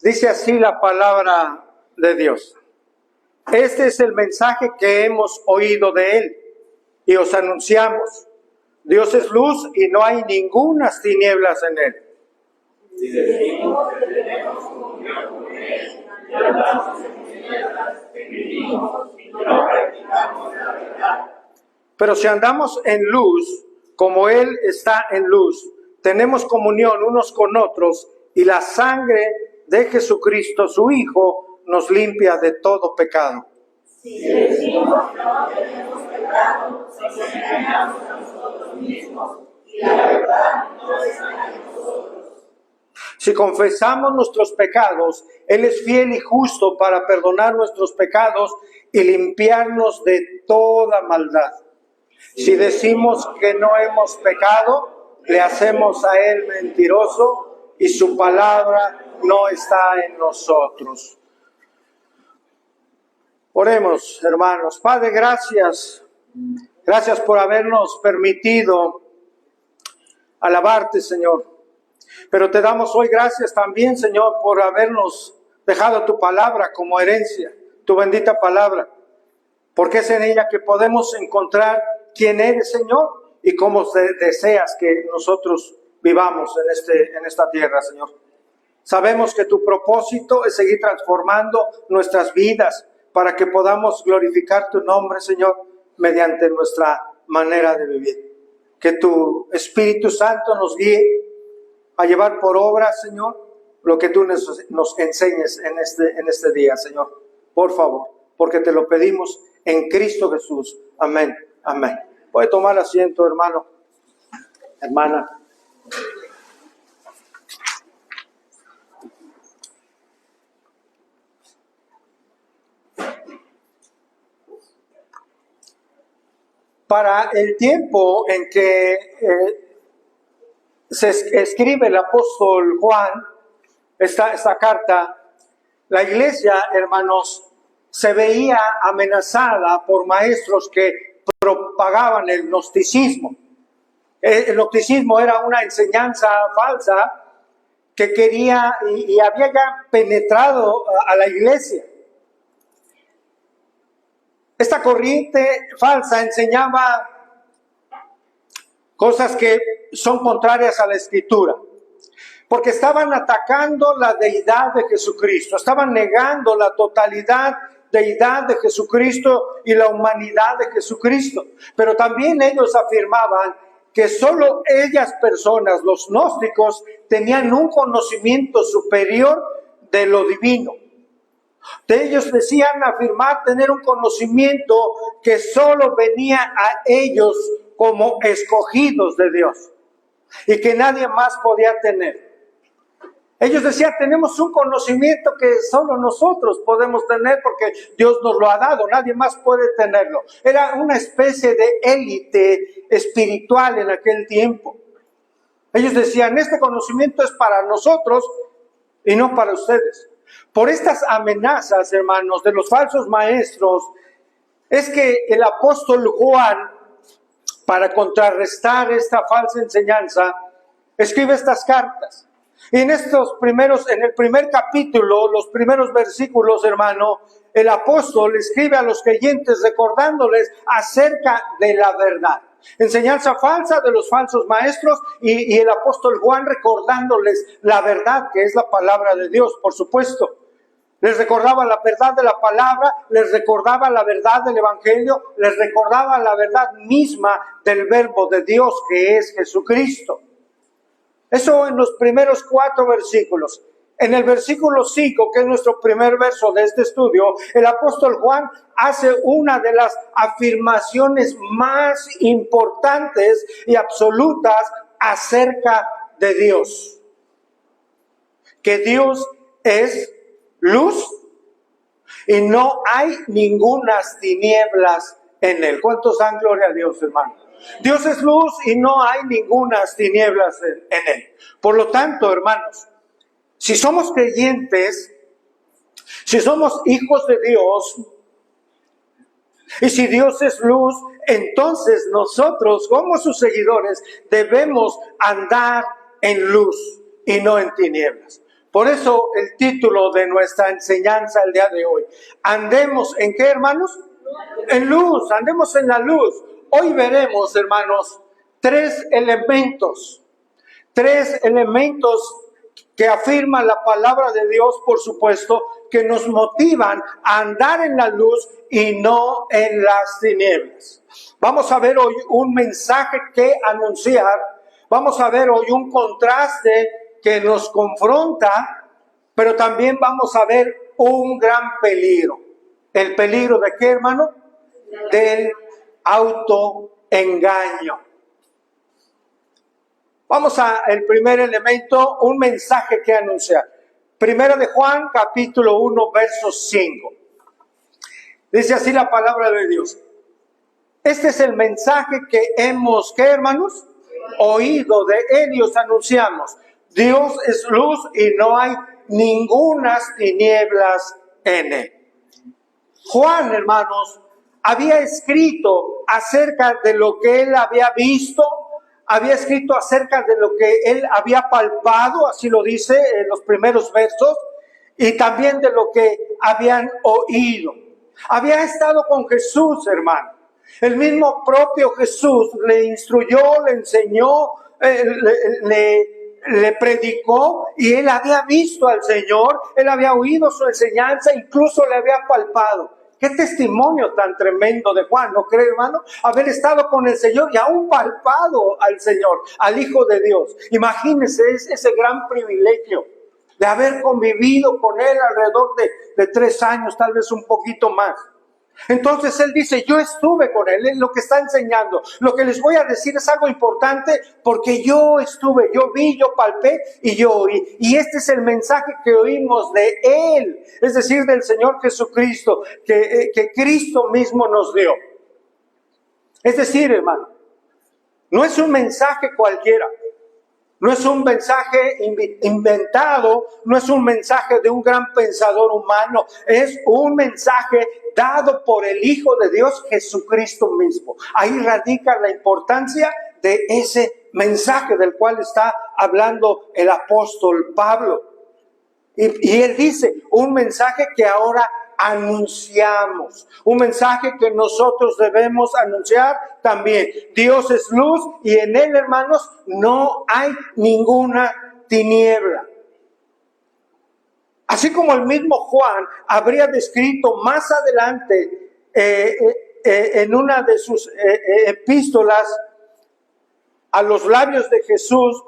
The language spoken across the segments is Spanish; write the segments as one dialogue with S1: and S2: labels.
S1: Dice así la palabra de Dios. Este es el mensaje que hemos oído de Él y os anunciamos. Dios es luz y no hay ningunas tinieblas en Él.
S2: Si decimos que tenemos comunión con Él y andamos en tinieblas, mentimos y no practicamos la verdad.
S1: Pero si andamos en luz, como Él está en luz, tenemos comunión unos con otros y la sangre de Jesucristo, su Hijo, nos limpia de todo pecado.
S2: Si decimos que no tenemos pecado, nos engañamos a nosotros mismos y la verdad no está en nosotros.
S1: Si confesamos nuestros pecados, Él es fiel y justo para perdonar nuestros pecados y limpiarnos de toda maldad. Si decimos que no hemos pecado, le hacemos a Él mentiroso y su palabra no está en nosotros. Oremos, hermanos. Padre, gracias. Gracias por habernos permitido alabarte, Señor. Pero te damos hoy gracias también, Señor, por habernos dejado tu palabra como herencia, tu bendita palabra. Porque es en ella que podemos encontrar quién eres, Señor, y cómo deseas que nosotros vivamos en esta tierra, Señor. Sabemos que tu propósito es seguir transformando nuestras vidas para que podamos glorificar tu nombre, Señor, mediante nuestra manera de vivir. Que tu Espíritu Santo nos guíe a llevar por obra, Señor, lo que tú nos enseñes en este día, Señor. Por favor, porque te lo pedimos en Cristo Jesús. Amén, amén. Puede tomar asiento, hermano, hermana. Para el tiempo en que se escribe el apóstol Juan, esta carta, la iglesia, hermanos, se veía amenazada por maestros que propagaban el gnosticismo. El gnosticismo era una enseñanza falsa que quería y había ya penetrado a la iglesia. Esta corriente falsa enseñaba cosas que son contrarias a la Escritura, porque estaban atacando la deidad de Jesucristo, estaban negando la totalidad deidad de Jesucristo y la humanidad de Jesucristo. Pero también ellos afirmaban que solo ellas personas, los gnósticos, tenían un conocimiento superior de lo divino. Ellos decían afirmar tener un conocimiento que solo venía a ellos como escogidos de Dios y que nadie más podía tener. Ellos decían, tenemos un conocimiento que solo nosotros podemos tener porque Dios nos lo ha dado, nadie más puede tenerlo. Era una especie de élite espiritual en aquel tiempo. Ellos decían, este conocimiento es para nosotros y no para ustedes. Por estas amenazas, hermanos, de los falsos maestros, es que el apóstol Juan, para contrarrestar esta falsa enseñanza, escribe estas cartas. Y en el primer capítulo, los primeros versículos, hermano, el apóstol escribe a los creyentes recordándoles acerca de la verdad. Enseñanza falsa de los falsos maestros y el apóstol Juan recordándoles la verdad, que es la palabra de Dios, por supuesto. Les recordaba la verdad de la palabra, les recordaba la verdad del evangelio, les recordaba la verdad misma del verbo de Dios, que es Jesucristo. Eso en los primeros 4 versículos. En el versículo 5, que es nuestro primer verso de este estudio, el apóstol Juan hace una de las afirmaciones más importantes y absolutas acerca de Dios. Que Dios es luz y no hay ningunas tinieblas en él. ¿Cuántos dan gloria a Dios, hermano? Dios es luz y no hay ningunas tinieblas en él. Por lo tanto, hermanos, si somos creyentes, si somos hijos de Dios, y si Dios es luz, entonces nosotros, como sus seguidores, debemos andar en luz y no en tinieblas. Por eso el título de nuestra enseñanza el día de hoy. ¿Andemos en qué, hermanos? En luz, andemos en la luz. Hoy veremos, hermanos, tres elementos que afirma la palabra de Dios, por supuesto, que nos motivan a andar en la luz y no en las tinieblas. Vamos a ver hoy un mensaje que anunciar, vamos a ver hoy un contraste que nos confronta, pero también vamos a ver un gran peligro. ¿El peligro de qué, hermano? Del autoengaño. Vamos al primer elemento, un mensaje que anunciar. Primera de Juan, capítulo 1, verso 5. Dice así la palabra de Dios. Este es el mensaje que hemos, ¿qué, hermanos? Oído de él y os anunciamos. Dios es luz y no hay ningunas tinieblas en él. Juan, hermanos, había escrito acerca de lo que él había visto, había escrito acerca de lo que él había palpado, así lo dice en los primeros versos, y también de lo que habían oído. Había estado con Jesús, hermano. El mismo propio Jesús le instruyó, le enseñó, le predicó, y él había visto al Señor, él había oído su enseñanza, incluso le había palpado. Qué testimonio tan tremendo de Juan, ¿no cree, hermano? Haber estado con el Señor y aún palpado al Señor, al Hijo de Dios. Imagínense ese gran privilegio de haber convivido con él alrededor de 3 años, tal vez un poquito más. Entonces él dice, yo estuve con él, es lo que está enseñando. Lo que les voy a decir es algo importante porque yo estuve, yo vi, yo palpé y yo oí. Y este es el mensaje que oímos de él, es decir, del Señor Jesucristo, que Cristo mismo nos dio. Es decir, hermano, no es un mensaje cualquiera. No es un mensaje inventado, no es un mensaje de un gran pensador humano, es un mensaje dado por el Hijo de Dios, Jesucristo mismo. Ahí radica la importancia de ese mensaje del cual está hablando el apóstol Pablo. Y él dice, un mensaje que ahora anunciamos, un mensaje que nosotros debemos anunciar también. Dios es luz y en él, hermanos, no hay ninguna tiniebla. Así como el mismo Juan habría descrito más adelante en una de sus epístolas a los labios de Jesús,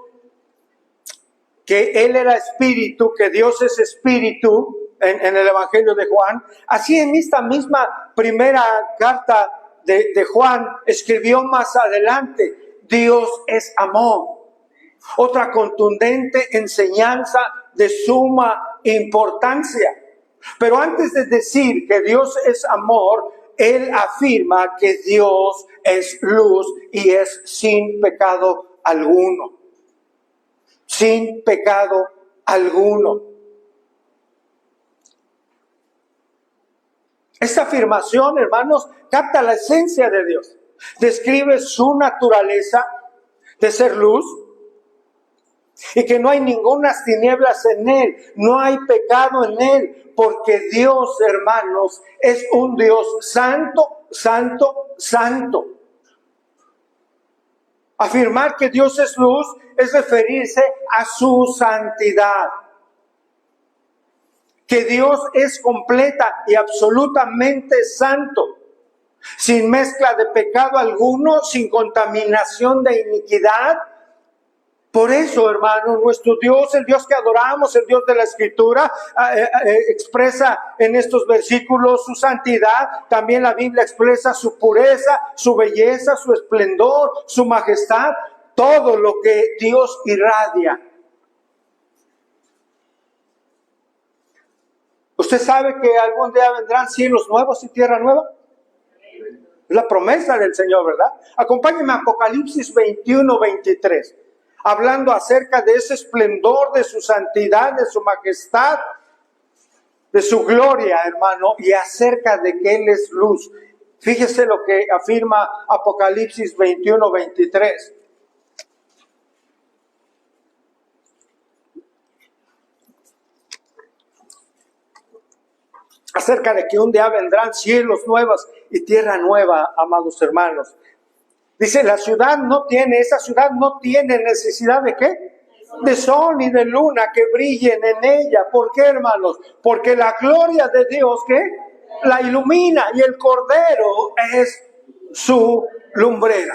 S1: que él era espíritu, que Dios es espíritu, en el Evangelio de Juan. Así en esta misma primera carta de Juan escribió más adelante, Dios es amor. Otra contundente enseñanza de suma importancia. Pero antes de decir que Dios es amor, él afirma que Dios es luz y es sin pecado alguno. Sin pecado alguno. Esta afirmación, hermanos, capta la esencia de Dios. Describe su naturaleza de ser luz y que no hay ninguna tinieblas en él, no hay pecado en él, porque Dios, hermanos, es un Dios santo, santo, santo. Afirmar que Dios es luz es referirse a su santidad. Que Dios es completa y absolutamente santo, sin mezcla de pecado alguno, sin contaminación de iniquidad. Por eso, hermano, nuestro Dios, el Dios que adoramos, el Dios de la Escritura, expresa en estos versículos su santidad. También la Biblia expresa su pureza, su belleza, su esplendor, su majestad, todo lo que Dios irradia. ¿Usted sabe que algún día vendrán cielos nuevos y tierra nueva? Es la promesa del Señor, ¿verdad? Acompáñenme a Apocalipsis 21, 23. Hablando acerca de ese esplendor, de su santidad, de su majestad, de su gloria, hermano, y acerca de que Él es luz. Fíjese lo que afirma Apocalipsis 21, 23. acerca de que un día vendrán cielos nuevos y tierra nueva, amados hermanos. Dice, esa ciudad no tiene necesidad de ¿qué? De sol ni de luna que brillen en ella. ¿Por qué, hermanos? Porque la gloria de Dios, ¿qué? La ilumina, y el Cordero es su lumbrera.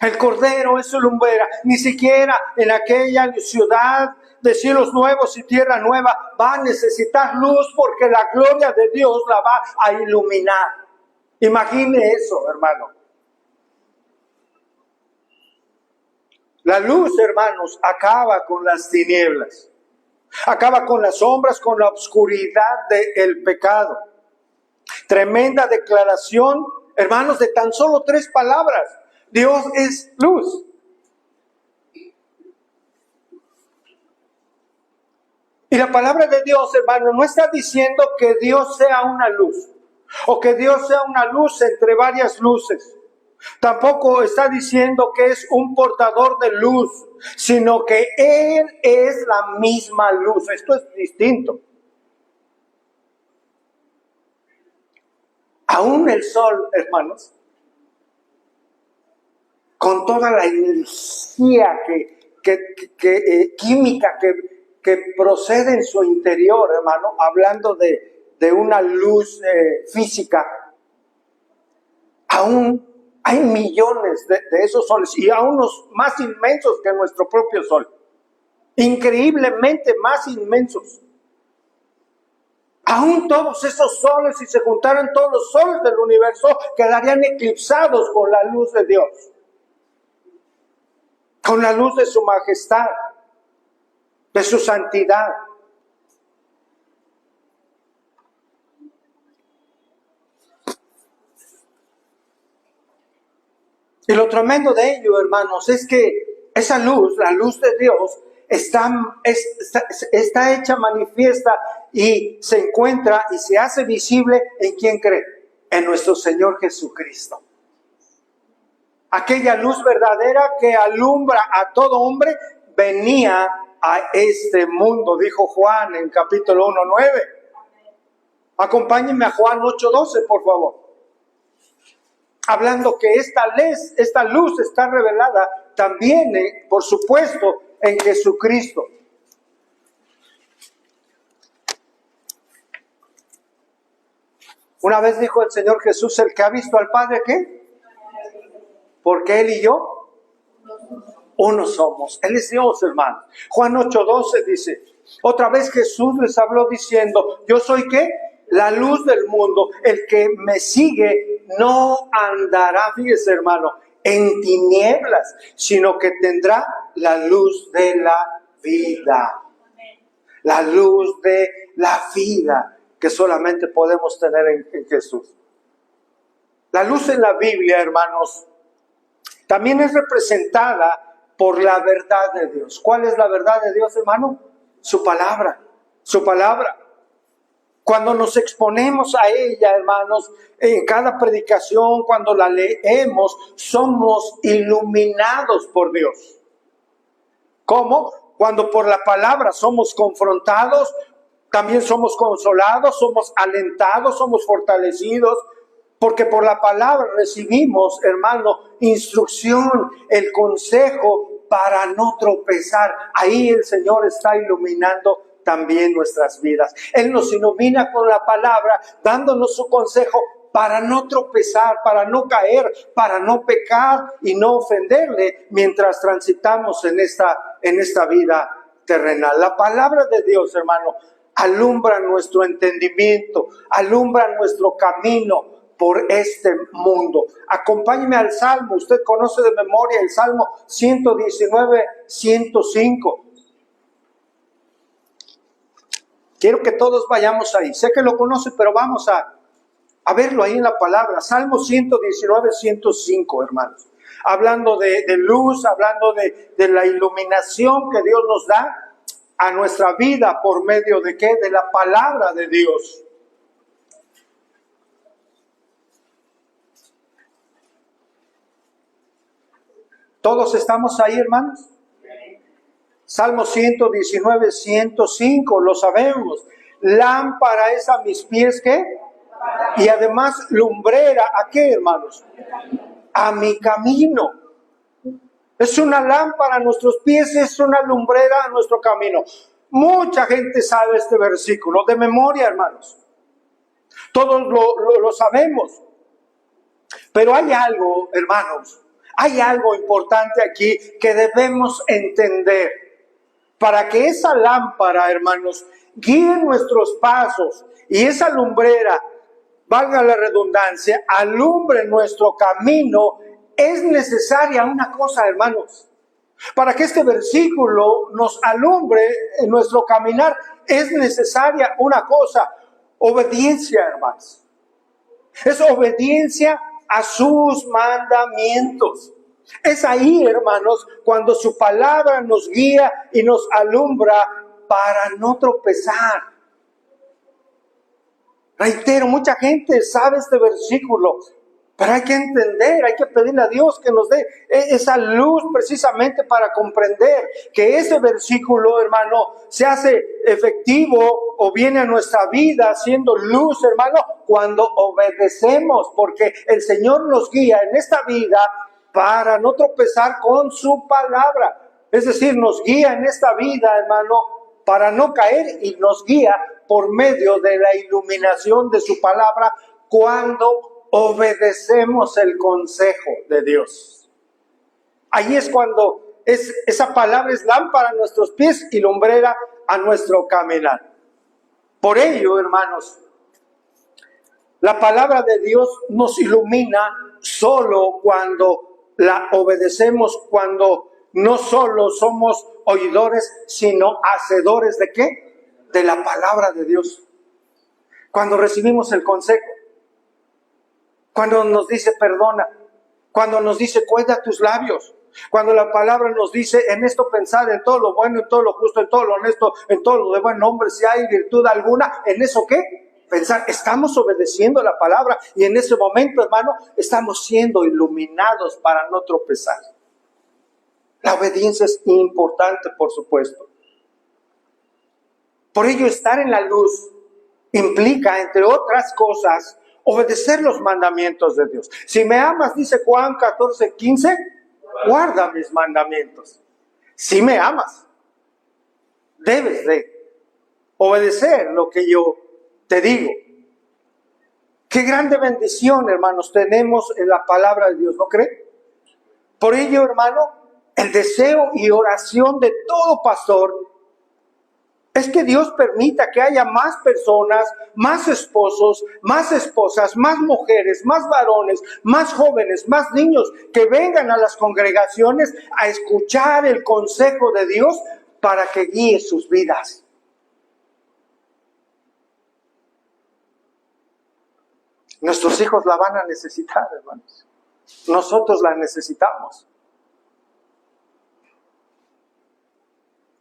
S1: El Cordero es su lumbrera. Ni siquiera en aquella ciudad de cielos nuevos y tierra nueva va a necesitar luz, porque la gloria de Dios la va a iluminar. Imagine eso, hermano. La luz, hermanos, acaba con las tinieblas. Acaba con las sombras, con la oscuridad del pecado. Tremenda declaración, hermanos, de tan solo 3 palabras. Dios es luz. Y la palabra de Dios, hermano, no está diciendo que Dios sea una luz, o que Dios sea una luz entre varias luces. Tampoco está diciendo que es un portador de luz, sino que Él es la misma luz. Esto es distinto. Aún el sol, hermanos, con toda la energía química que procede en su interior, hermano, hablando de una luz física, aún hay millones de esos soles, y aún los más inmensos que nuestro propio sol, increíblemente más inmensos. Aún todos esos soles, si se juntaran todos los soles del universo, quedarían eclipsados con la luz de Dios, con la luz de su majestad, de su santidad. Y lo tremendo de ello, hermanos, es que esa luz, la luz de Dios, está hecha manifiesta y se encuentra y se hace visible en quien cree, en nuestro Señor Jesucristo. Aquella luz verdadera que alumbra a todo hombre venía a este mundo, dijo Juan en capítulo 1:9. Acompáñenme a Juan 8:12, por favor. Hablando que esta luz está revelada también, por supuesto, en Jesucristo. Una vez dijo el Señor Jesús, el que ha visto al Padre, ¿qué? Porque Él y yo, uno somos. Él es Dios, hermano. Juan 8:12 dice, otra vez Jesús les habló diciendo, yo soy ¿qué? La luz del mundo. El que me sigue no andará, fíjese, hermano, en tinieblas, sino que tendrá la luz de la vida. La luz de la vida que solamente podemos tener en Jesús. La luz en la Biblia, hermanos, también es representada por la verdad de Dios. ¿Cuál es la verdad de Dios, hermano? Su palabra, su palabra. Cuando nos exponemos a ella, hermanos, en cada predicación, cuando la leemos, somos iluminados por Dios. ¿Cómo? Cuando por la palabra somos confrontados, también somos consolados, somos alentados, somos fortalecidos, porque por la palabra recibimos, hermano, instrucción, el consejo para no tropezar. Ahí el Señor está iluminando también nuestras vidas. Él nos ilumina con la palabra, dándonos su consejo para no tropezar, para no caer, para no pecar y no ofenderle mientras transitamos en esta vida terrenal. La palabra de Dios, hermano, alumbra nuestro entendimiento, alumbra nuestro camino por este mundo. Acompáñeme al Salmo, usted conoce de memoria el Salmo 119, 105. Quiero que todos vayamos ahí. Sé que lo conoce, pero vamos a verlo ahí en la palabra. Salmo 119, 105, hermanos. Hablando de luz, hablando de la iluminación que Dios nos da a nuestra vida por medio de ¿qué? De la palabra de Dios. ¿Todos estamos ahí, hermanos? Salmo 119, 105, lo sabemos. lámpara es a mis pies, ¿qué? Y además lumbrera, ¿a qué, hermanos? A mi camino. Es una lámpara a nuestros pies, es una lumbrera a nuestro camino. Mucha gente sabe este versículo de memoria, hermanos. Todos lo sabemos. Pero hay algo, hermanos, hay algo importante aquí que debemos entender. Para que esa lámpara, hermanos, guíe nuestros pasos y esa lumbrera, valga la redundancia, alumbre nuestro camino, es necesaria una cosa, hermanos. Para que este versículo nos alumbre en nuestro caminar, es necesaria una cosa: obediencia, hermanos. Es obediencia a sus mandamientos. Es ahí, hermanos, cuando su palabra nos guía y nos alumbra para no tropezar. Reitero, mucha gente sabe este versículo, pero hay que entender, hay que pedirle a Dios que nos dé esa luz precisamente para comprender que ese versículo, hermano, se hace efectivo o viene a nuestra vida siendo luz, hermano, cuando obedecemos, porque el Señor nos guía en esta vida para no tropezar con su palabra. Es decir, nos guía en esta vida, hermano, para no caer, y nos guía por medio de la iluminación de su palabra cuando obedecemos el consejo de Dios. Ahí es cuando esa palabra es lámpara a nuestros pies y lumbrera a nuestro caminar. Por ello, hermanos, la palabra de Dios nos ilumina solo cuando la obedecemos, cuando no solo somos oidores, sino hacedores ¿de qué? De la palabra de Dios. Cuando recibimos el consejo, cuando nos dice perdona, cuando nos dice cuida tus labios, cuando la palabra nos dice en esto pensar, en todo lo bueno, en todo lo justo, en todo lo honesto, en todo lo de buen nombre, si hay virtud alguna, ¿en eso qué? Pensar. Estamos obedeciendo la palabra y en ese momento, hermano, estamos siendo iluminados para no tropezar. La obediencia es importante, por supuesto. Por ello, estar en la luz implica, entre otras cosas, obedecer los mandamientos de Dios. Si me amas, dice Juan 14:15, guarda mis mandamientos. Si me amas, debes de obedecer lo que yo te digo. Qué grande bendición, hermanos, tenemos en la palabra de Dios, ¿no cree? Por ello, hermano, el deseo y oración de todo pastor es que Dios permita que haya más personas, más esposos, más esposas, más mujeres, más varones, más jóvenes, más niños, que vengan a las congregaciones a escuchar el consejo de Dios para que guíe sus vidas. Nuestros hijos la van a necesitar, hermanos. Nosotros la necesitamos.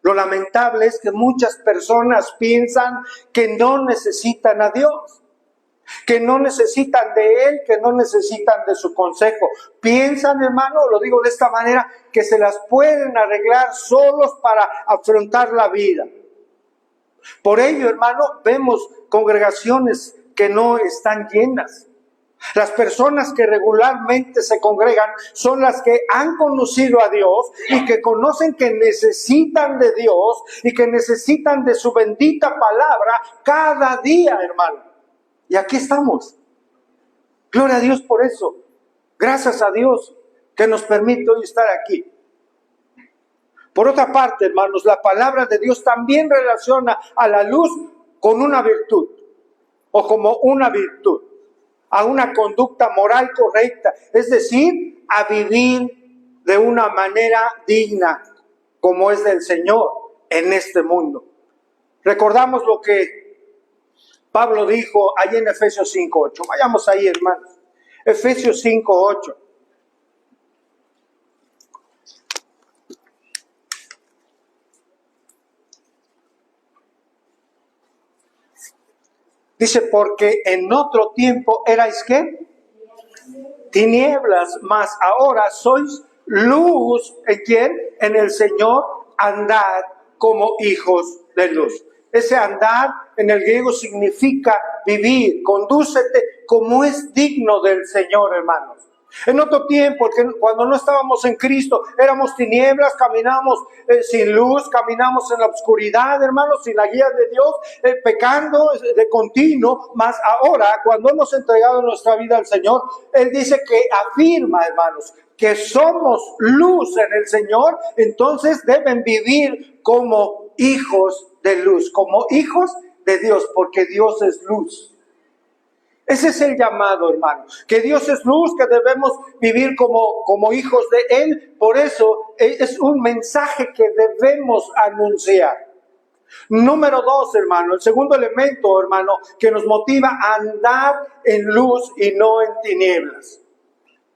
S1: Lo lamentable es que muchas personas piensan que no necesitan a Dios, que no necesitan de Él, que no necesitan de su consejo. Piensan, hermano, lo digo de esta manera, que se las pueden arreglar solos para afrontar la vida. Por ello, hermano, vemos congregaciones que no están llenas. Las personas que regularmente se congregan son las que han conocido a Dios y que conocen que necesitan de Dios y que necesitan de su bendita palabra cada día, hermano. Y aquí estamos. Gloria a Dios por eso. Gracias a Dios que nos permite hoy estar aquí. Por otra parte, hermanos, la palabra de Dios también relaciona a la luz con una virtud o como una virtud, a una conducta moral correcta, es decir, a vivir de una manera digna, como es del Señor en este mundo. Recordamos lo que Pablo dijo allí en Efesios 5:8. Vayamos ahí, hermanos. Efesios 5:8. Dice, porque en otro tiempo erais, ¿qué? Tinieblas, mas ahora sois luz. ¿En quién? En el Señor. Andad como hijos de luz. Ese andar en el griego significa vivir. Condúcete como es digno del Señor, hermanos. En otro tiempo, cuando no estábamos en Cristo, éramos tinieblas, caminamos sin luz, caminamos en la oscuridad, hermanos, sin la guía de Dios, pecando de continuo. Mas ahora, cuando hemos entregado nuestra vida al Señor, Él dice que afirma, hermanos, que somos luz en el Señor. Entonces deben vivir como hijos de luz, como hijos de Dios, porque Dios es luz. Ese es el llamado, hermano, que Dios es luz, que debemos vivir como hijos de Él. Por eso es un mensaje que debemos anunciar. Número 2, hermano, el segundo elemento, hermano, que nos motiva a andar en luz y no en tinieblas.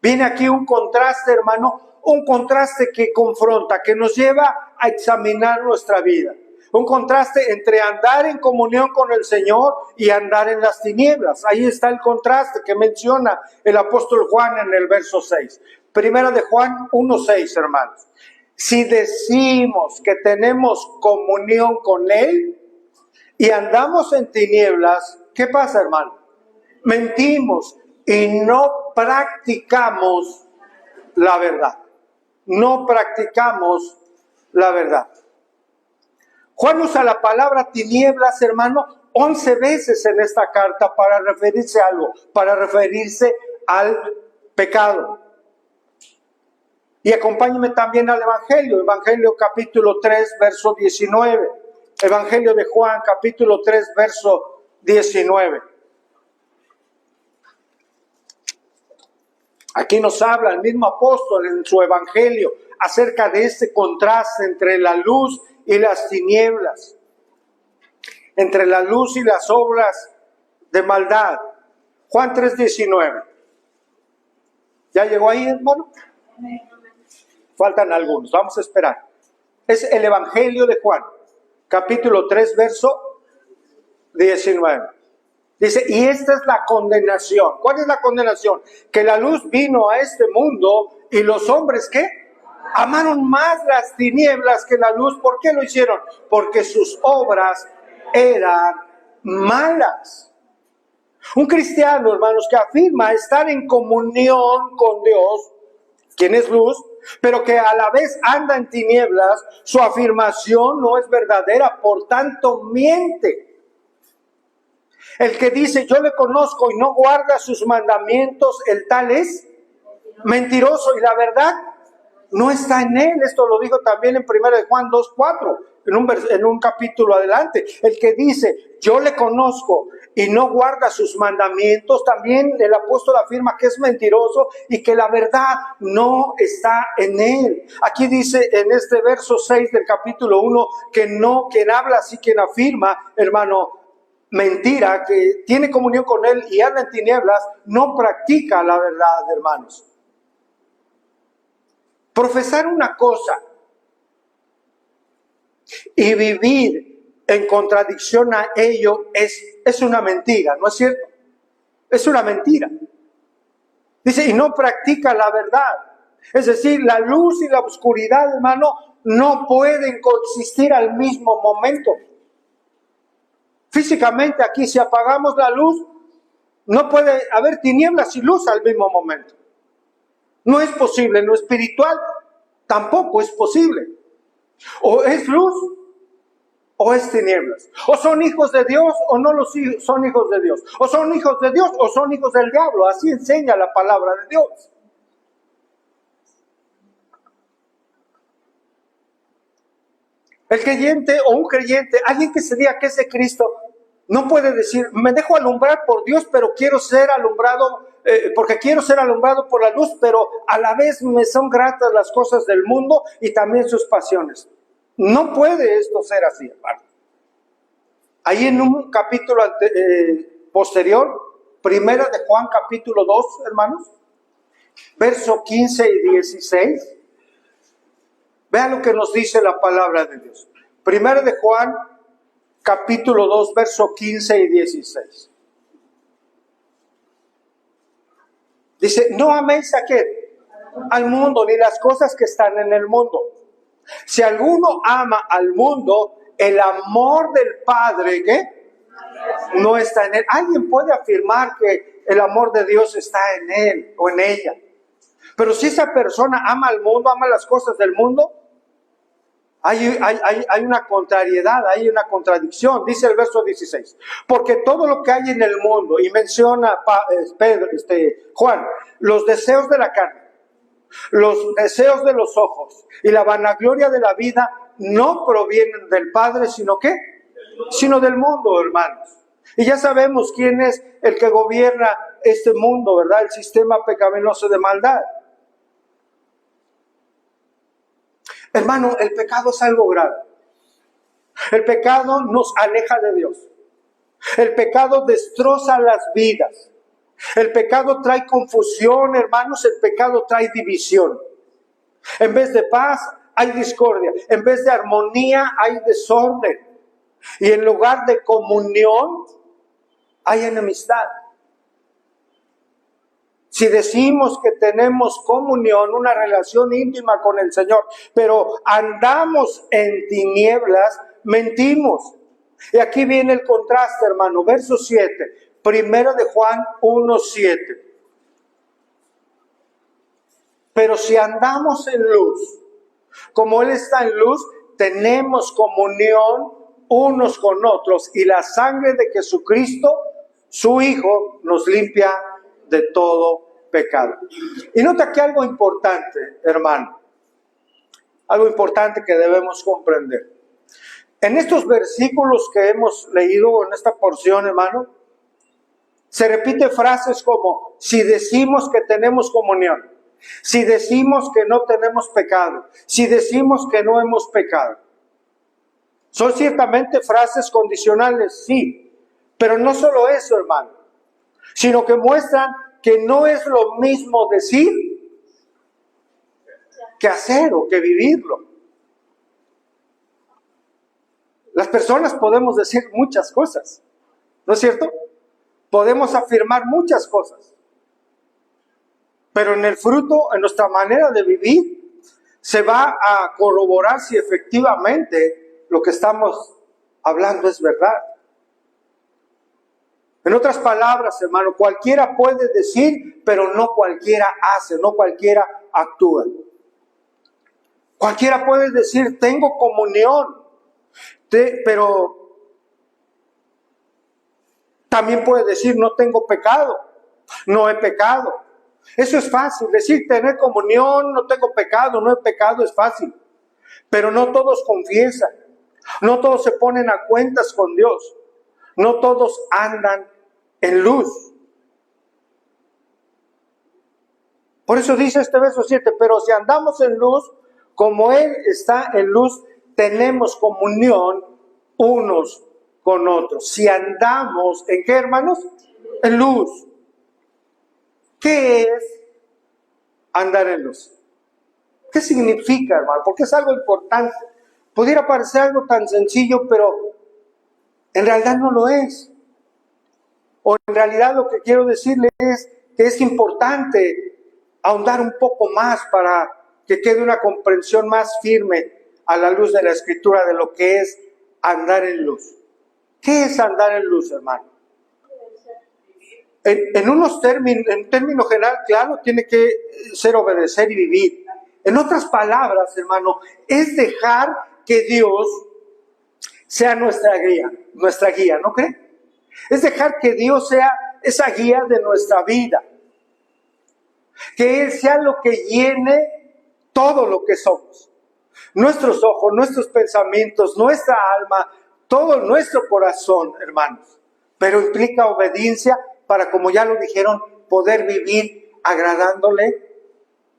S1: Viene aquí un contraste, hermano, un contraste que confronta, que nos lleva a examinar nuestra vida. Un contraste entre andar en comunión con el Señor y andar en las tinieblas. Ahí está el contraste que menciona el apóstol Juan en el verso 6. Primera de Juan 1:6, hermanos. Si decimos que tenemos comunión con Él y andamos en tinieblas, ¿qué pasa, hermano? Mentimos y no practicamos la verdad. No practicamos la verdad. Juan usa la palabra tinieblas, hermano, 11 veces en esta carta para referirse a algo, para referirse al pecado. Y acompáñenme también al Evangelio capítulo 3, verso 19. Evangelio de Juan, capítulo 3, verso 19. Aquí nos habla el mismo apóstol en su Evangelio acerca de este contraste entre la luz y las tinieblas, entre la luz y las obras de maldad. Juan 3:19. ¿Ya llegó ahí, hermano? Faltan algunos, vamos a esperar. Es el Evangelio de Juan, capítulo 3, verso 19. Dice, y esta es la condenación. ¿Cuál es la condenación? Que la luz vino a este mundo y los hombres, ¿qué? Amaron más las tinieblas que la luz. ¿Por qué lo hicieron? Porque sus obras eran malas. Un cristiano, hermanos, que afirma estar en comunión con Dios, quien es luz, pero que a la vez anda en tinieblas, su afirmación no es verdadera, por tanto miente. El que dice, yo le conozco y no guarda sus mandamientos, el tal es mentiroso y la verdad no está en él. Esto lo dijo también en 1 Juan 2:4, en un capítulo adelante. El que dice, yo le conozco y no guarda sus mandamientos, también el apóstol afirma que es mentiroso y que la verdad no está en él. Aquí dice en este verso 6 del capítulo 1 que no, quien habla así, quien afirma, hermano, mentira, que tiene comunión con él y anda en tinieblas, no practica la verdad, hermanos. Profesar una cosa y vivir en contradicción a ello es una mentira, ¿no es cierto? Es una mentira. Dice, y no practica la verdad. Es decir, la luz y la oscuridad, hermano, no pueden coexistir al mismo momento. Físicamente aquí, si apagamos la luz, no puede haber tinieblas y luz al mismo momento. No es posible. En lo espiritual tampoco es posible. O es luz o es tinieblas. O son hijos de Dios o no son hijos de Dios. O son hijos de Dios o son hijos del diablo. Así enseña la palabra de Dios. El creyente o un creyente, alguien que se diga que es de Cristo, no puede decir, me dejo alumbrar por Dios, pero quiero ser alumbrado, porque quiero ser alumbrado por la luz, pero a la vez me son gratas las cosas del mundo y también sus pasiones. No puede esto ser así, hermano. Ahí en un capítulo posterior, Primera de Juan capítulo 2, hermanos, verso 15 y 16. Vean lo que nos dice la palabra de Dios. Primera de Juan capítulo 2, verso 15 y 16. Dice, no améis a qué, al mundo, ni las cosas que están en el mundo. Si alguno ama al mundo, el amor del Padre, ¿qué? No está en él. ¿Alguien puede afirmar que el amor de Dios está en él o en ella? Pero si esa persona ama al mundo, ama las cosas del mundo, hay una contrariedad, hay una contradicción. Dice el verso 16, porque todo lo que hay en el mundo, y menciona Juan, los deseos de la carne, los deseos de los ojos y la vanagloria de la vida no provienen del Padre, sino ¿qué? Sino del mundo, hermanos. Y ya sabemos quién es el que gobierna este mundo, ¿verdad? El sistema pecaminoso de maldad. Hermano, el pecado es algo grave. El pecado nos aleja de Dios. El pecado destroza las vidas. El pecado trae confusión, hermanos. El pecado trae división. En vez de paz, hay discordia. En vez de armonía, hay desorden. Y en lugar de comunión, hay enemistad. Si decimos que tenemos comunión, una relación íntima con el Señor, pero andamos en tinieblas, mentimos. Y aquí viene el contraste, hermano. Verso 7, primero de Juan 1:7. Pero si andamos en luz, como Él está en luz, tenemos comunión unos con otros, y la sangre de Jesucristo, su Hijo, nos limpia de todo pecado. Y nota que algo importante, hermano, algo importante que debemos comprender. En estos versículos que hemos leído, en esta porción, hermano, se repite frases como: si decimos que tenemos comunión, si decimos que no tenemos pecado, si decimos que no hemos pecado. Son ciertamente frases condicionales, sí, pero no solo eso, hermano, sino que muestran que no es lo mismo decir que hacer o que vivirlo. Las personas podemos decir muchas cosas, ¿no es cierto? Podemos afirmar muchas cosas, pero en el fruto, en nuestra manera de vivir, se va a corroborar si efectivamente lo que estamos hablando es verdad. En otras palabras, hermano, cualquiera puede decir, pero no cualquiera hace, no cualquiera actúa. Cualquiera puede decir, tengo comunión, pero también puede decir, no tengo pecado, no he pecado. Eso es fácil, decir tener comunión, no tengo pecado, no he pecado, es fácil. Pero no todos confiesan, no todos se ponen a cuentas con Dios, no todos andan en luz. Por eso dice este verso 7, pero si andamos en luz, como Él está en luz, tenemos comunión unos con otros. Si andamos, ¿en qué, hermanos? En luz. ¿Qué es andar en luz? ¿Qué significa, hermano? Porque es algo importante. Pudiera parecer algo tan sencillo, pero en realidad no lo es. O en realidad lo que quiero decirle es que es importante ahondar un poco más para que quede una comprensión más firme a la luz de la Escritura de lo que es andar en luz. ¿Qué es andar en luz, hermano? En términos general, claro, tiene que ser obedecer y vivir. En otras palabras, hermano, es dejar que Dios sea nuestra guía, ¿no cree? Es dejar que Dios sea esa guía de nuestra vida. Que Él sea lo que llene todo lo que somos. Nuestros ojos, nuestros pensamientos, nuestra alma, todo nuestro corazón, hermanos. Pero implica obediencia para, como ya lo dijeron, poder vivir agradándole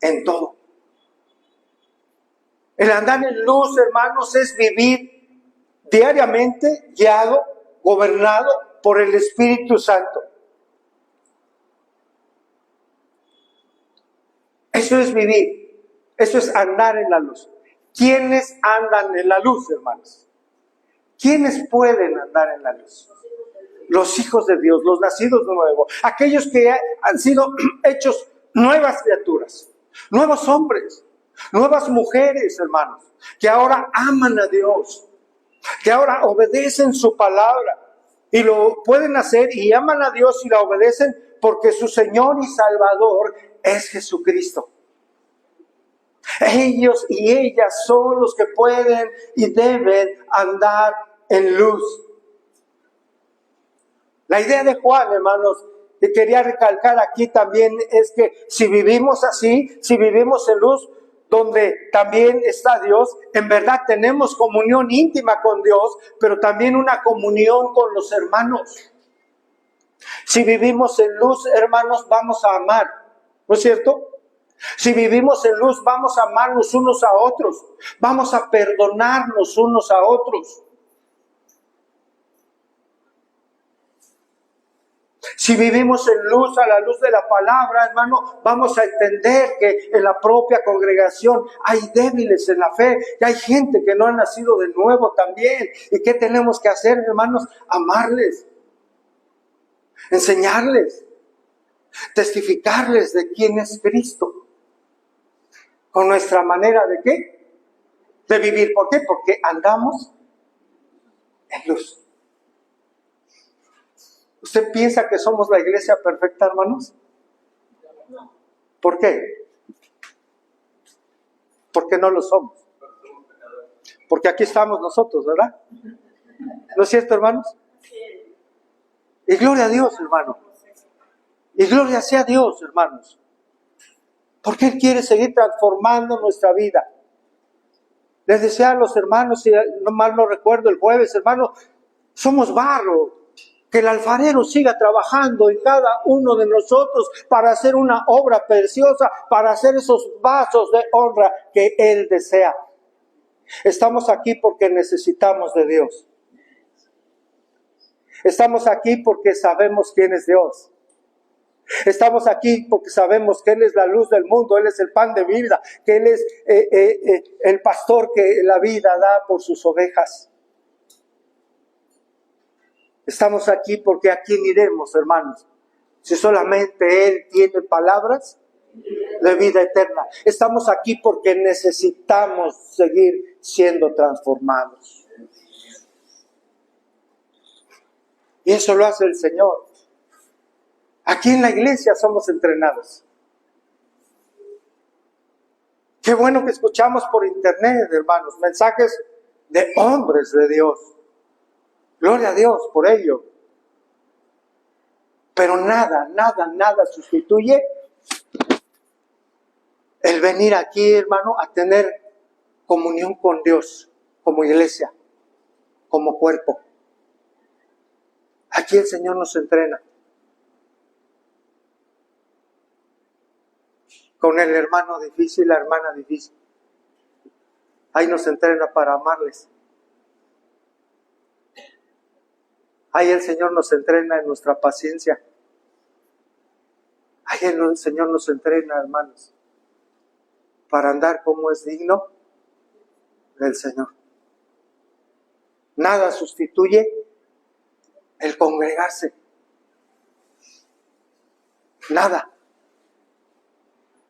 S1: en todo. El andar en luz, hermanos, es vivir diariamente guiado, gobernado por el Espíritu Santo. Eso es vivir, eso es andar en la luz. ¿Quiénes andan en la luz, hermanos? ¿Quiénes pueden andar en la luz? Los hijos de Dios, los nacidos de nuevo, aquellos que han sido hechos nuevas criaturas, nuevos hombres, nuevas mujeres, hermanos, que ahora aman a Dios, que ahora obedecen su palabra y lo pueden hacer y aman a Dios y la obedecen porque su Señor y Salvador es Jesucristo. Ellos y ellas son los que pueden y deben andar en luz. La idea de Juan, hermanos, que quería recalcar aquí también es que si vivimos así, si vivimos en luz, donde también está Dios, en verdad tenemos comunión íntima con Dios, pero también una comunión con los hermanos. Si vivimos en luz, hermanos, vamos a amar, ¿no es cierto? Si vivimos en luz, vamos a amarnos unos a otros, vamos a perdonarnos unos a otros. Si vivimos en luz, a la luz de la palabra, hermano, vamos a entender que en la propia congregación hay débiles en la fe, y hay gente que no ha nacido de nuevo también. ¿Y qué tenemos que hacer, hermanos? Amarles, enseñarles, testificarles de quién es Cristo. Con nuestra manera de ¿qué? De vivir. ¿Por qué? Porque andamos en luz. ¿Usted piensa que somos la iglesia perfecta, hermanos? ¿Por qué? Porque no lo somos. Porque aquí estamos nosotros, ¿verdad? ¿No es cierto, hermanos? Y gloria a Dios, hermano. Y gloria sea a Dios, hermanos. Porque Él quiere seguir transformando nuestra vida. Les decía a los hermanos, si no mal no recuerdo, el jueves, hermano, somos barro. Que el alfarero siga trabajando en cada uno de nosotros para hacer una obra preciosa, para hacer esos vasos de honra que Él desea. Estamos aquí porque necesitamos de Dios. Estamos aquí porque sabemos quién es Dios. Estamos aquí porque sabemos que Él es la luz del mundo, Él es el pan de vida, que Él es el pastor que la vida da por sus ovejas. Estamos aquí porque ¿a quién iremos, hermanos? Si solamente Él tiene palabras de vida eterna. Estamos aquí porque necesitamos seguir siendo transformados. Y eso lo hace el Señor. Aquí en la iglesia somos entrenados. Qué bueno que escuchamos por internet, hermanos, mensajes de hombres de Dios. Gloria a Dios por ello. Pero nada sustituye el venir aquí, hermano, a tener comunión con Dios como iglesia, como cuerpo. Aquí el Señor nos entrena. Con el hermano difícil, la hermana difícil. Ahí nos entrena para amarles. Ahí el Señor nos entrena en nuestra paciencia. Ahí el Señor nos entrena, hermanos, para andar como es digno del Señor. Nada sustituye el congregarse. Nada.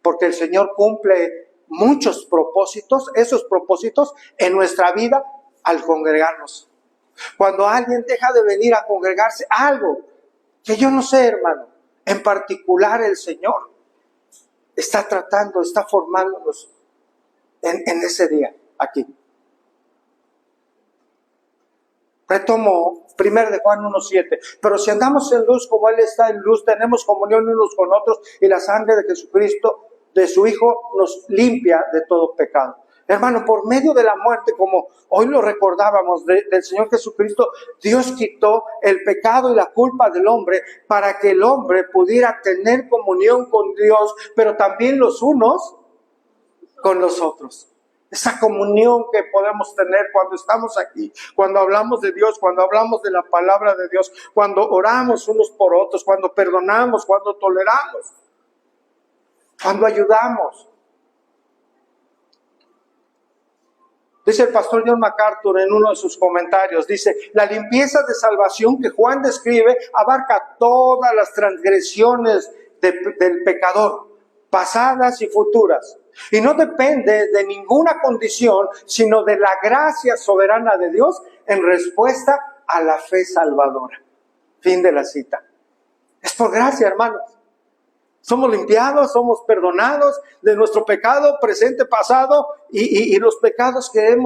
S1: Porque el Señor cumple muchos propósitos, esos propósitos en nuestra vida al congregarnos. Cuando alguien deja de venir a congregarse, algo que yo no sé, hermano, en particular el Señor está tratando, está formándonos en ese día, aquí. Retomo 1 de Juan 1:7. Pero si andamos en luz como Él está en luz, tenemos comunión unos con otros y la sangre de Jesucristo, de su Hijo, nos limpia de todo pecado. Hermano, por medio de la muerte, como hoy lo recordábamos del Señor Jesucristo, Dios quitó el pecado y la culpa del hombre para que el hombre pudiera tener comunión con Dios, pero también los unos con los otros. Esa comunión que podemos tener cuando estamos aquí, cuando hablamos de Dios, cuando hablamos de la palabra de Dios, cuando oramos unos por otros, cuando perdonamos, cuando toleramos, cuando ayudamos. Dice el pastor John MacArthur en uno de sus comentarios, dice, la limpieza de salvación que Juan describe abarca todas las transgresiones del pecador, pasadas y futuras, y no depende de ninguna condición, sino de la gracia soberana de Dios en respuesta a la fe salvadora. Fin de la cita. Es por gracia, hermanos. Somos limpiados, somos perdonados de nuestro pecado presente, pasado y los pecados que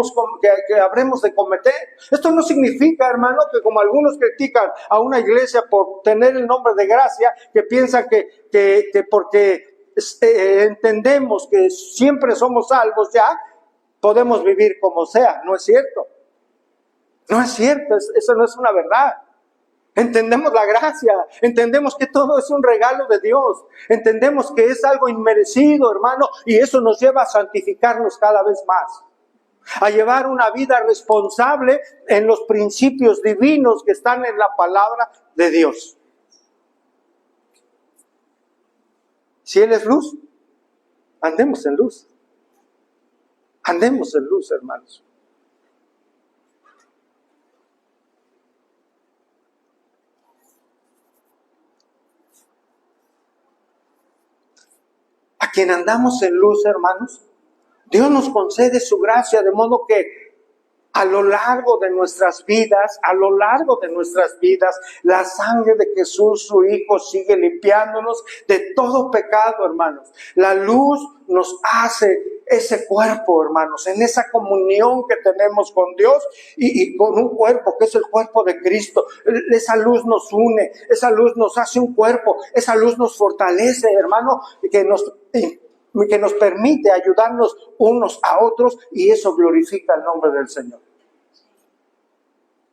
S1: habremos de cometer. Esto no significa, hermano, que como algunos critican a una iglesia por tener el nombre de gracia, que piensan que porque entendemos que siempre somos salvos ya, podemos vivir como sea. No es cierto. No es cierto, eso no es una verdad. Entendemos la gracia, entendemos que todo es un regalo de Dios, entendemos que es algo inmerecido, hermano, y eso nos lleva a santificarnos cada vez más, a llevar una vida responsable en los principios divinos que están en la palabra de Dios. Si Él es luz, andemos en luz. Andemos en luz, hermanos. A quien andamos en luz, hermanos, Dios nos concede su gracia, de modo que a lo largo de nuestras vidas, la sangre de Jesús, su Hijo, sigue limpiándonos de todo pecado, hermanos. La luz nos hace ese cuerpo, hermanos, en esa comunión que tenemos con Dios y con un cuerpo que es el cuerpo de Cristo. Esa luz nos une, esa luz nos hace un cuerpo, esa luz nos fortalece, hermano, que nos permite ayudarnos unos a otros, y eso glorifica el nombre del Señor.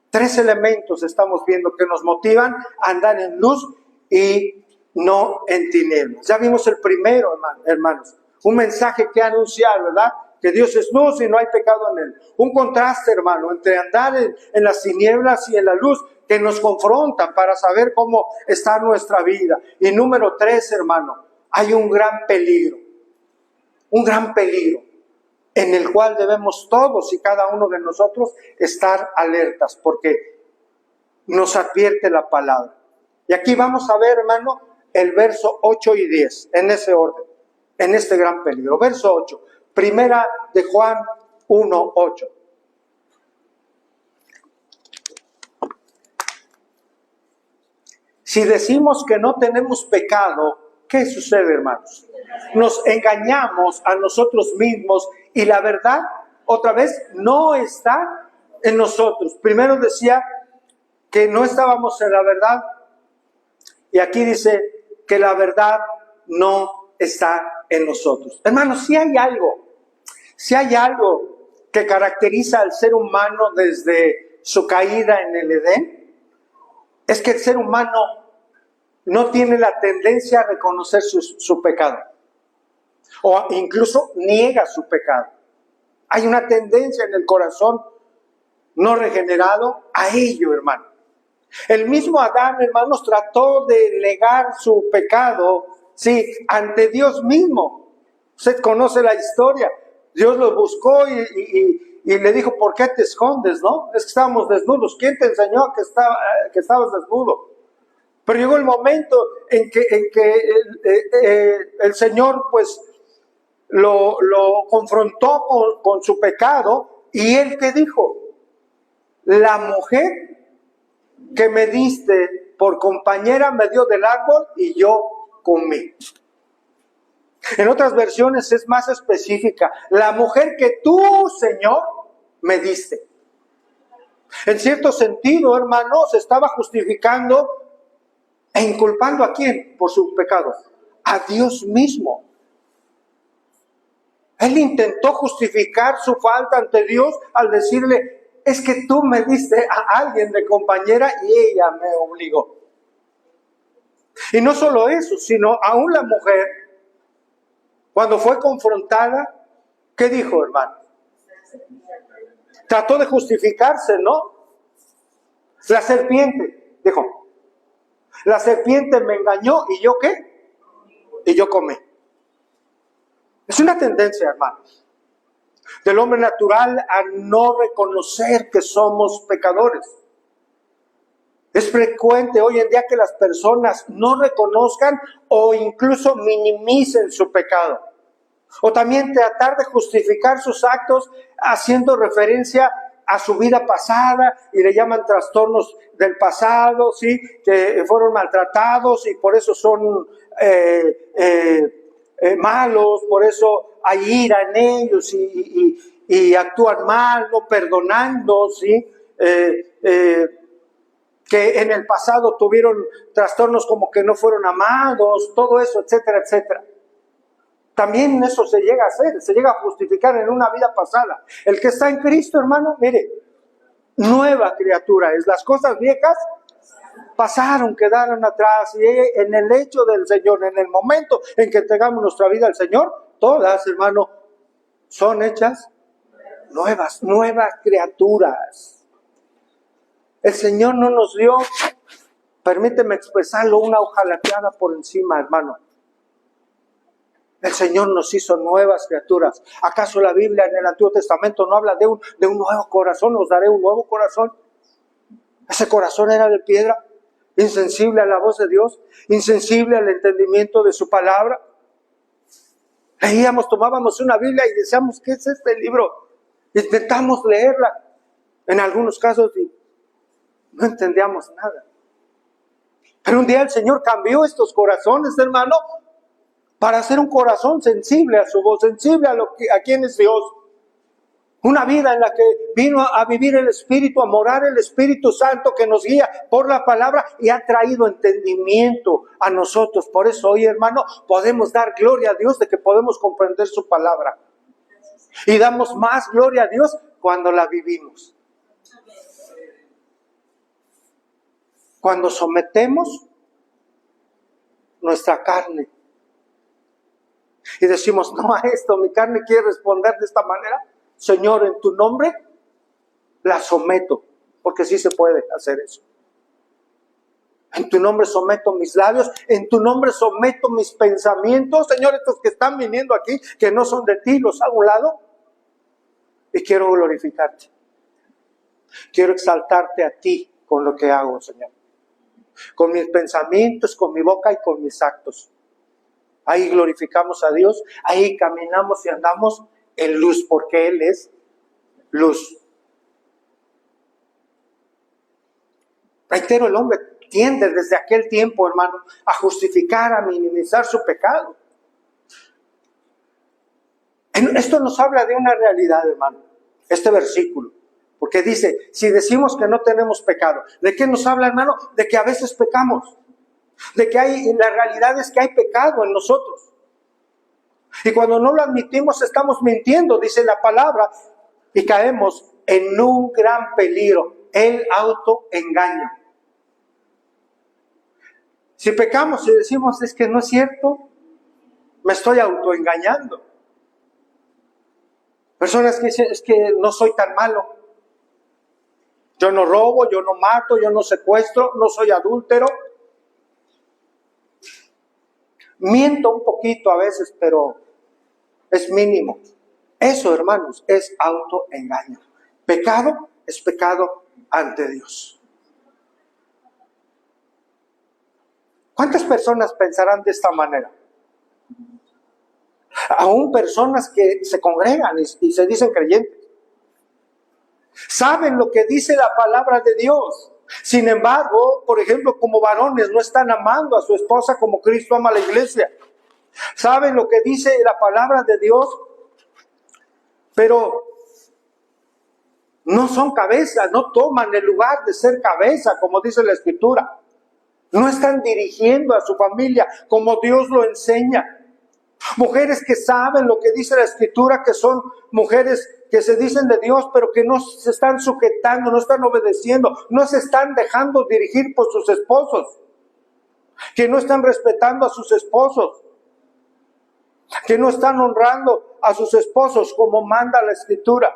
S1: 3 elementos estamos viendo que nos motivan a andar en luz y no en tinieblas. Ya vimos el primero, hermanos, un mensaje que anunciar, ¿verdad? Que Dios es luz y no hay pecado en Él. Un contraste, hermano, entre andar en las tinieblas y en la luz, que nos confronta para saber cómo está nuestra vida. Y número 3, hermano, hay un gran peligro en el cual debemos todos y cada uno de nosotros estar alertas, porque nos advierte la palabra. Y aquí vamos a ver, hermano, el verso 8 y 10, en ese orden, en este gran peligro. Verso 8, primera de Juan 1, 8. Si decimos que no tenemos pecado, ¿qué sucede, hermanos? Nos engañamos a nosotros mismos y la verdad, otra vez, no está en nosotros. Primero decía que no estábamos en la verdad, y aquí dice que la verdad no está en nosotros. Hermanos, si hay algo que caracteriza al ser humano desde su caída en el Edén, es que el ser humano no tiene la tendencia a reconocer su pecado, o incluso niega su pecado. Hay una tendencia en el corazón no regenerado a ello, hermano. El mismo Adán, hermanos, trató de negar su pecado, sí, ante Dios mismo. Usted conoce la historia. Dios lo buscó y le dijo, ¿por qué te escondes, no? Es que estábamos desnudos. ¿Quién te enseñó que estabas desnudo? Pero llegó el momento en que el Señor, pues, lo confrontó con su pecado, y Él, ¿qué dijo? La mujer que me diste por compañera me dio del árbol y yo comí. En otras versiones es más específica. La mujer que tú, Señor, me diste. En cierto sentido, hermanos, se estaba justificando e inculpando ¿a quién? Por su pecado. A Dios mismo. Él intentó justificar su falta ante Dios al decirle, es que tú me diste a alguien de compañera y ella me obligó. Y no solo eso, sino aún la mujer, cuando fue confrontada, ¿qué dijo, hermano? Trató de justificarse, ¿no? La serpiente, dijo, la serpiente me engañó, ¿y yo qué? Y yo comí. Es una tendencia, hermanos, del hombre natural a no reconocer que somos pecadores. Es frecuente hoy en día que las personas no reconozcan o incluso minimicen su pecado. O también tratar de justificar sus actos haciendo referencia a su vida pasada y le llaman trastornos del pasado, ¿sí? Que fueron maltratados y por eso son malos, por eso hay ira en ellos y actúan mal, no perdonando, ¿sí? Que en el pasado tuvieron trastornos como que no fueron amados, todo eso, etcétera, etcétera. También eso se llega a hacer, se llega a justificar en una vida pasada. El que está en Cristo, hermano, mire, nueva criatura es. Las cosas viejas pasaron, quedaron atrás, y en el hecho del Señor, en el momento en que entregamos nuestra vida al Señor, todas, hermano, son hechas nuevas criaturas. El Señor no nos dio, permíteme expresarlo, una hojalateada por encima, hermano. El Señor nos hizo nuevas criaturas. ¿Acaso la Biblia en el Antiguo Testamento no habla de un nuevo corazón? Os daré un nuevo corazón. Ese corazón era de piedra, insensible a la voz de Dios, insensible al entendimiento de su palabra. Leíamos, tomábamos una Biblia y decíamos, ¿qué es este libro? Intentamos leerla. En algunos casos no entendíamos nada. Pero un día el Señor cambió estos corazones, hermano, para hacer un corazón sensible a su voz, sensible a quién es Dios. Una vida en la que vino a vivir el Espíritu, a morar el Espíritu Santo que nos guía por la palabra y ha traído entendimiento a nosotros. Por eso hoy, hermano, podemos dar gloria a Dios de que podemos comprender su palabra. Y damos más gloria a Dios cuando la vivimos. Cuando sometemos nuestra carne y decimos, no a esto, mi carne quiere responder de esta manera. Señor, en tu nombre la someto, porque sí se puede hacer eso. En tu nombre someto mis labios, en tu nombre someto mis pensamientos. Señor, estos que están viniendo aquí, que no son de ti, los hago a un lado. Y quiero glorificarte. Quiero exaltarte a ti con lo que hago, Señor. Con mis pensamientos, con mi boca y con mis actos. Ahí glorificamos a Dios, ahí caminamos y andamos en luz, porque Él es luz. Reitero, el hombre tiende desde aquel tiempo, hermano, a justificar, a minimizar su pecado. Esto nos habla de una realidad, hermano, este versículo. Porque dice, si decimos que no tenemos pecado, ¿de qué nos habla, hermano? De que a veces pecamos. De que la realidad es que hay pecado en nosotros. Y cuando no lo admitimos estamos mintiendo, dice la palabra, y caemos en un gran peligro, el autoengaño. Si pecamos y decimos, es que no es cierto, me estoy autoengañando. Personas que dicen, es que no soy tan malo. Yo no robo, yo no mato, yo no secuestro, no soy adúltero. Miento un poquito a veces, pero es mínimo. Eso, hermanos, es autoengaño. Pecado es pecado ante Dios. ¿Cuántas personas pensarán de esta manera? Aún personas que se congregan y se dicen creyentes. Saben lo que dice la palabra de Dios. Sin embargo, por ejemplo, como varones no están amando a su esposa como Cristo ama a la iglesia. Saben lo que dice la palabra de Dios, pero no son cabezas, no toman el lugar de ser cabeza, como dice la Escritura. No están dirigiendo a su familia como Dios lo enseña. Mujeres que saben lo que dice la Escritura, que son mujeres que se dicen de Dios, pero que no se están sujetando, no están obedeciendo, no se están dejando dirigir por sus esposos, que no están respetando a sus esposos, que no están honrando a sus esposos como manda la Escritura.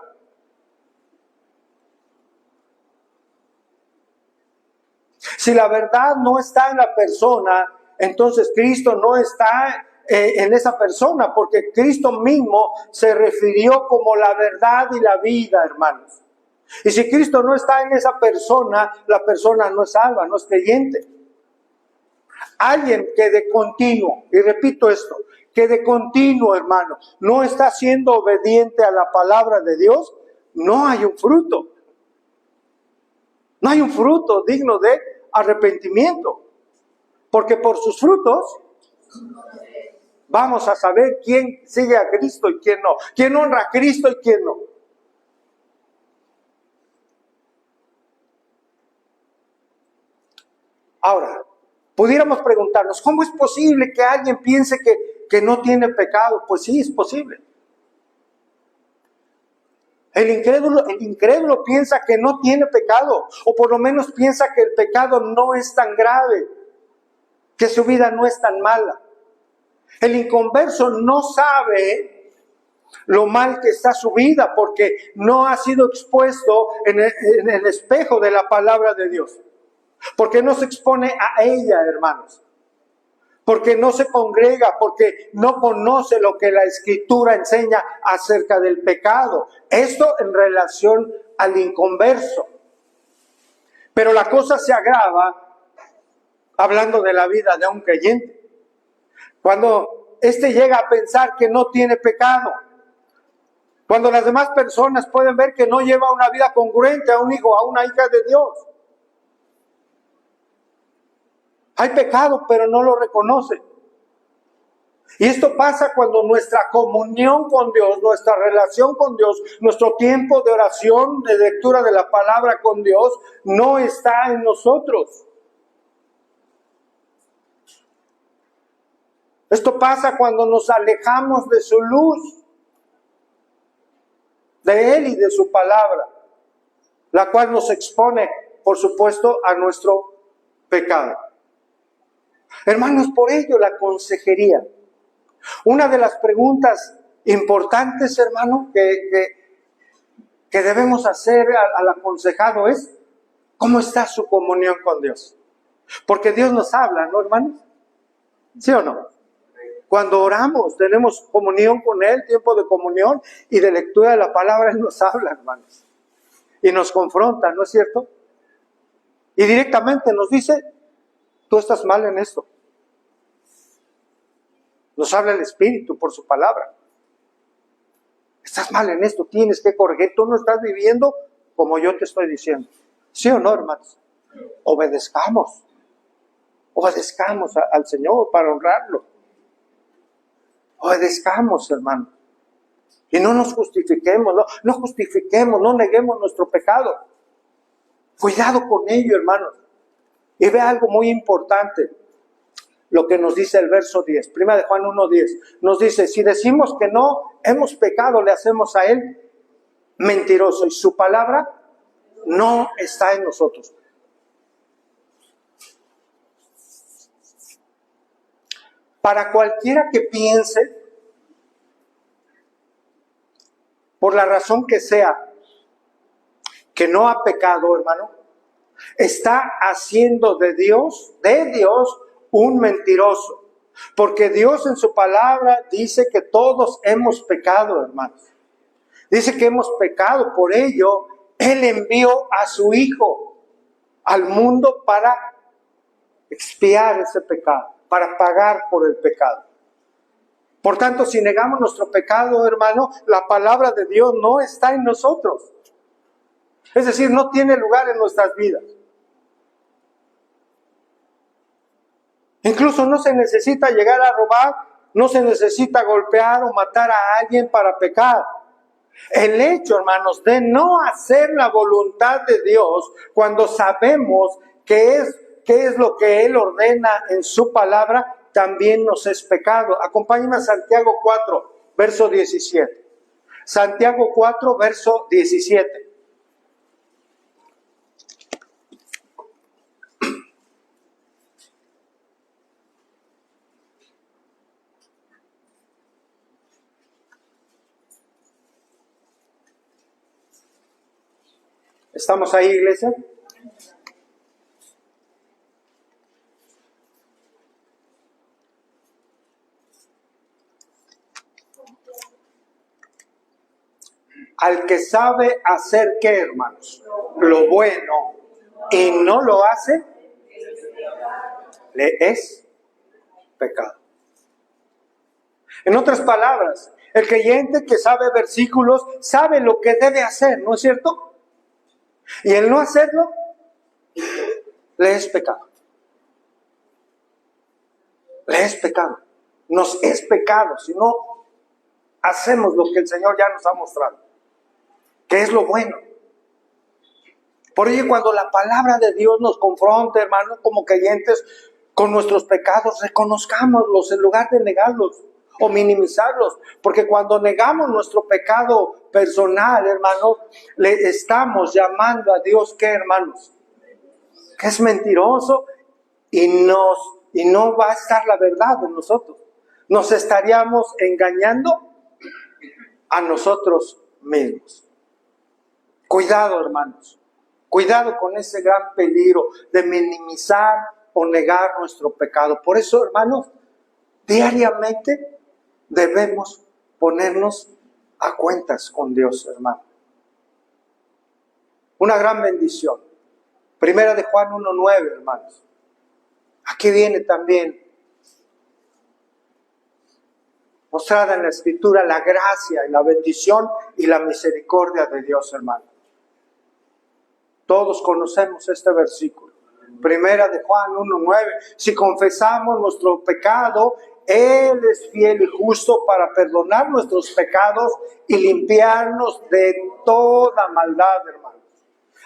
S1: Si la verdad no está en la persona, entonces Cristo no está en esa persona, porque Cristo mismo se refirió como la verdad y la vida, hermanos. Y si Cristo no está en esa persona, la persona no es salva, no es creyente. Alguien que de continuo, y repito esto, que de continuo, hermano, no está siendo obediente a la palabra de Dios, no hay un fruto. No hay un fruto digno de arrepentimiento. Porque por sus frutos vamos a saber quién sigue a Cristo y quién no. Quién honra a Cristo y quién no. Ahora, pudiéramos preguntarnos, ¿cómo es posible que alguien piense que no tiene pecado? Pues sí, es posible. El incrédulo piensa que no tiene pecado, o por lo menos piensa que el pecado no es tan grave, que su vida no es tan mala. El inconverso no sabe lo mal que está su vida porque no ha sido expuesto en el espejo de la palabra de Dios. Porque no se expone a ella, hermanos. Porque no se congrega, porque no conoce lo que la Escritura enseña acerca del pecado. Esto en relación al inconverso. Pero la cosa se agrava hablando de la vida de un creyente. Cuando éste llega a pensar que no tiene pecado. Cuando las demás personas pueden ver que no lleva una vida congruente a un hijo, a una hija de Dios. Hay pecado, pero no lo reconoce. Y esto pasa cuando nuestra comunión con Dios, nuestra relación con Dios, nuestro tiempo de oración, de lectura de la palabra con Dios, no está en nosotros. Esto pasa cuando nos alejamos de su luz, de Él y de su palabra, la cual nos expone, por supuesto, a nuestro pecado. Hermanos, por ello la consejería. Una de las preguntas importantes, hermano, que debemos hacer al aconsejado es, ¿cómo está su comunión con Dios? Porque Dios nos habla, ¿no, hermanos? ¿Sí o no? Cuando oramos, tenemos comunión con Él, tiempo de comunión y de lectura de la palabra, Él nos habla, hermanos. Y nos confronta, ¿no es cierto? Y directamente nos dice, tú estás mal en esto. Nos habla el Espíritu por su palabra. Estás mal en esto, tienes que corregir. Tú no estás viviendo como yo te estoy diciendo. ¿Sí o no, hermanos? Obedezcamos. Obedezcamos al Señor para honrarlo. Obedezcamos, hermano. Y no nos justifiquemos, no justifiquemos, no neguemos nuestro pecado. Cuidado con ello, hermanos. Y ve algo muy importante, lo que nos dice el verso 10, Primera de Juan 1:10. Nos dice, si decimos que no hemos pecado, le hacemos a Él mentiroso y su palabra no está en nosotros. Para cualquiera que piense, por la razón que sea, que no ha pecado, hermano, está haciendo de Dios, un mentiroso. Porque Dios en su palabra dice que todos hemos pecado, hermanos. Dice que hemos pecado, por ello Él envió a su Hijo al mundo para expiar ese pecado, para pagar por el pecado. Por tanto, si negamos nuestro pecado, hermano, la palabra de Dios no está en nosotros. Es decir, no tiene lugar en nuestras vidas. Incluso no se necesita llegar a robar, no se necesita golpear o matar a alguien para pecar. El hecho, hermanos, de no hacer la voluntad de Dios cuando sabemos qué es lo que Él ordena en su palabra, también nos es pecado. Acompáñenme a Santiago 4, verso 17. Santiago 4, verso 17. ¿Estamos ahí, iglesia? Al que sabe hacer ¿qué, hermanos? Lo bueno y no lo hace, le es pecado. En otras palabras, el creyente que sabe versículos sabe lo que debe hacer, ¿no es cierto? Y el no hacerlo le es pecado. Le es pecado. Nos es pecado si no hacemos lo que el Señor ya nos ha mostrado, que es lo bueno. Por ello, cuando la palabra de Dios nos confronta, hermanos, como creyentes, con nuestros pecados, reconozcámoslos en lugar de negarlos o minimizarlos. Porque cuando negamos nuestro pecado personal, hermanos, le estamos llamando a Dios, ¿qué, hermanos? Que es mentiroso y no va a estar la verdad en nosotros. Nos estaríamos engañando a nosotros mismos. Cuidado, hermanos. Cuidado con ese gran peligro de minimizar o negar nuestro pecado. Por eso, hermanos, diariamente debemos ponernos a cuentas con Dios, hermano. Una gran bendición. Primera de Juan 1:9, hermanos. Aquí viene también mostrada en la Escritura la gracia y la bendición y la misericordia de Dios, hermano. Todos conocemos este versículo. Primera de Juan 1:9. Si confesamos nuestro pecado, Él es fiel y justo para perdonar nuestros pecados y limpiarnos de toda maldad, hermanos.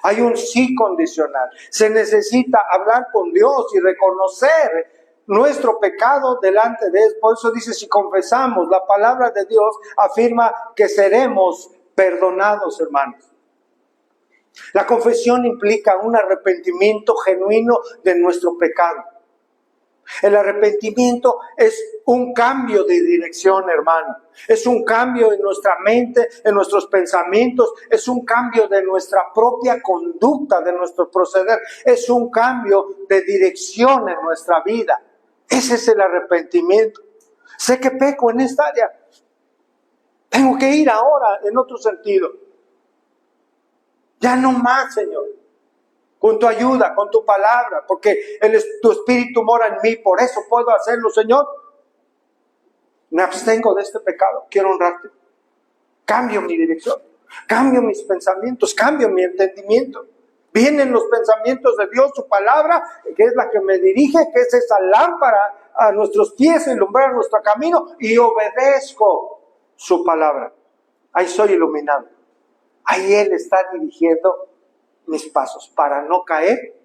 S1: Hay un sí condicional. Se necesita hablar con Dios y reconocer nuestro pecado delante de Él. Por eso dice, si confesamos, la palabra de Dios afirma que seremos perdonados, hermanos. La confesión implica un arrepentimiento genuino de nuestro pecado. El arrepentimiento es un cambio de dirección, hermano. Es un cambio en nuestra mente, en nuestros pensamientos. Es un cambio de nuestra propia conducta, de nuestro proceder. Es un cambio de dirección en nuestra vida. Ese es el arrepentimiento. Sé que peco en esta área. Tengo que ir ahora en otro sentido. Ya no más, Señor. Con tu ayuda, con tu palabra, porque tu Espíritu mora en mí, por eso puedo hacerlo, Señor. Me abstengo de este pecado, quiero honrarte. Cambio mi dirección, cambio mis pensamientos, cambio mi entendimiento. Vienen los pensamientos de Dios, su palabra, que es la que me dirige, que es esa lámpara a nuestros pies, ilumbrar nuestro camino, y obedezco su palabra. Ahí soy iluminado. Ahí Él está dirigiendo mis pasos para no caer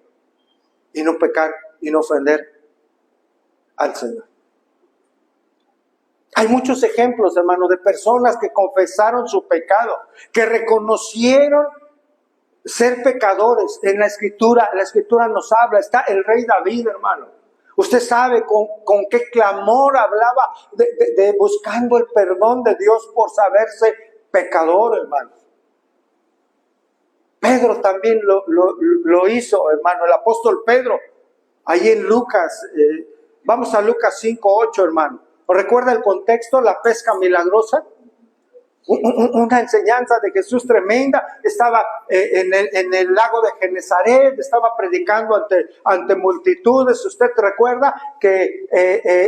S1: y no pecar y no ofender al Señor. Hay muchos ejemplos, hermano, de personas que confesaron su pecado, que reconocieron ser pecadores. En la Escritura nos habla, está el rey David, hermano. Usted sabe con qué clamor hablaba de buscando el perdón de Dios por saberse pecador, hermano. Pedro también lo hizo, hermano, el apóstol Pedro, ahí en Lucas, vamos a Lucas 5:8, hermano. ¿Recuerda el contexto? La pesca milagrosa, una enseñanza de Jesús tremenda. Estaba en el lago de Genesaret, estaba predicando ante multitudes. Usted recuerda que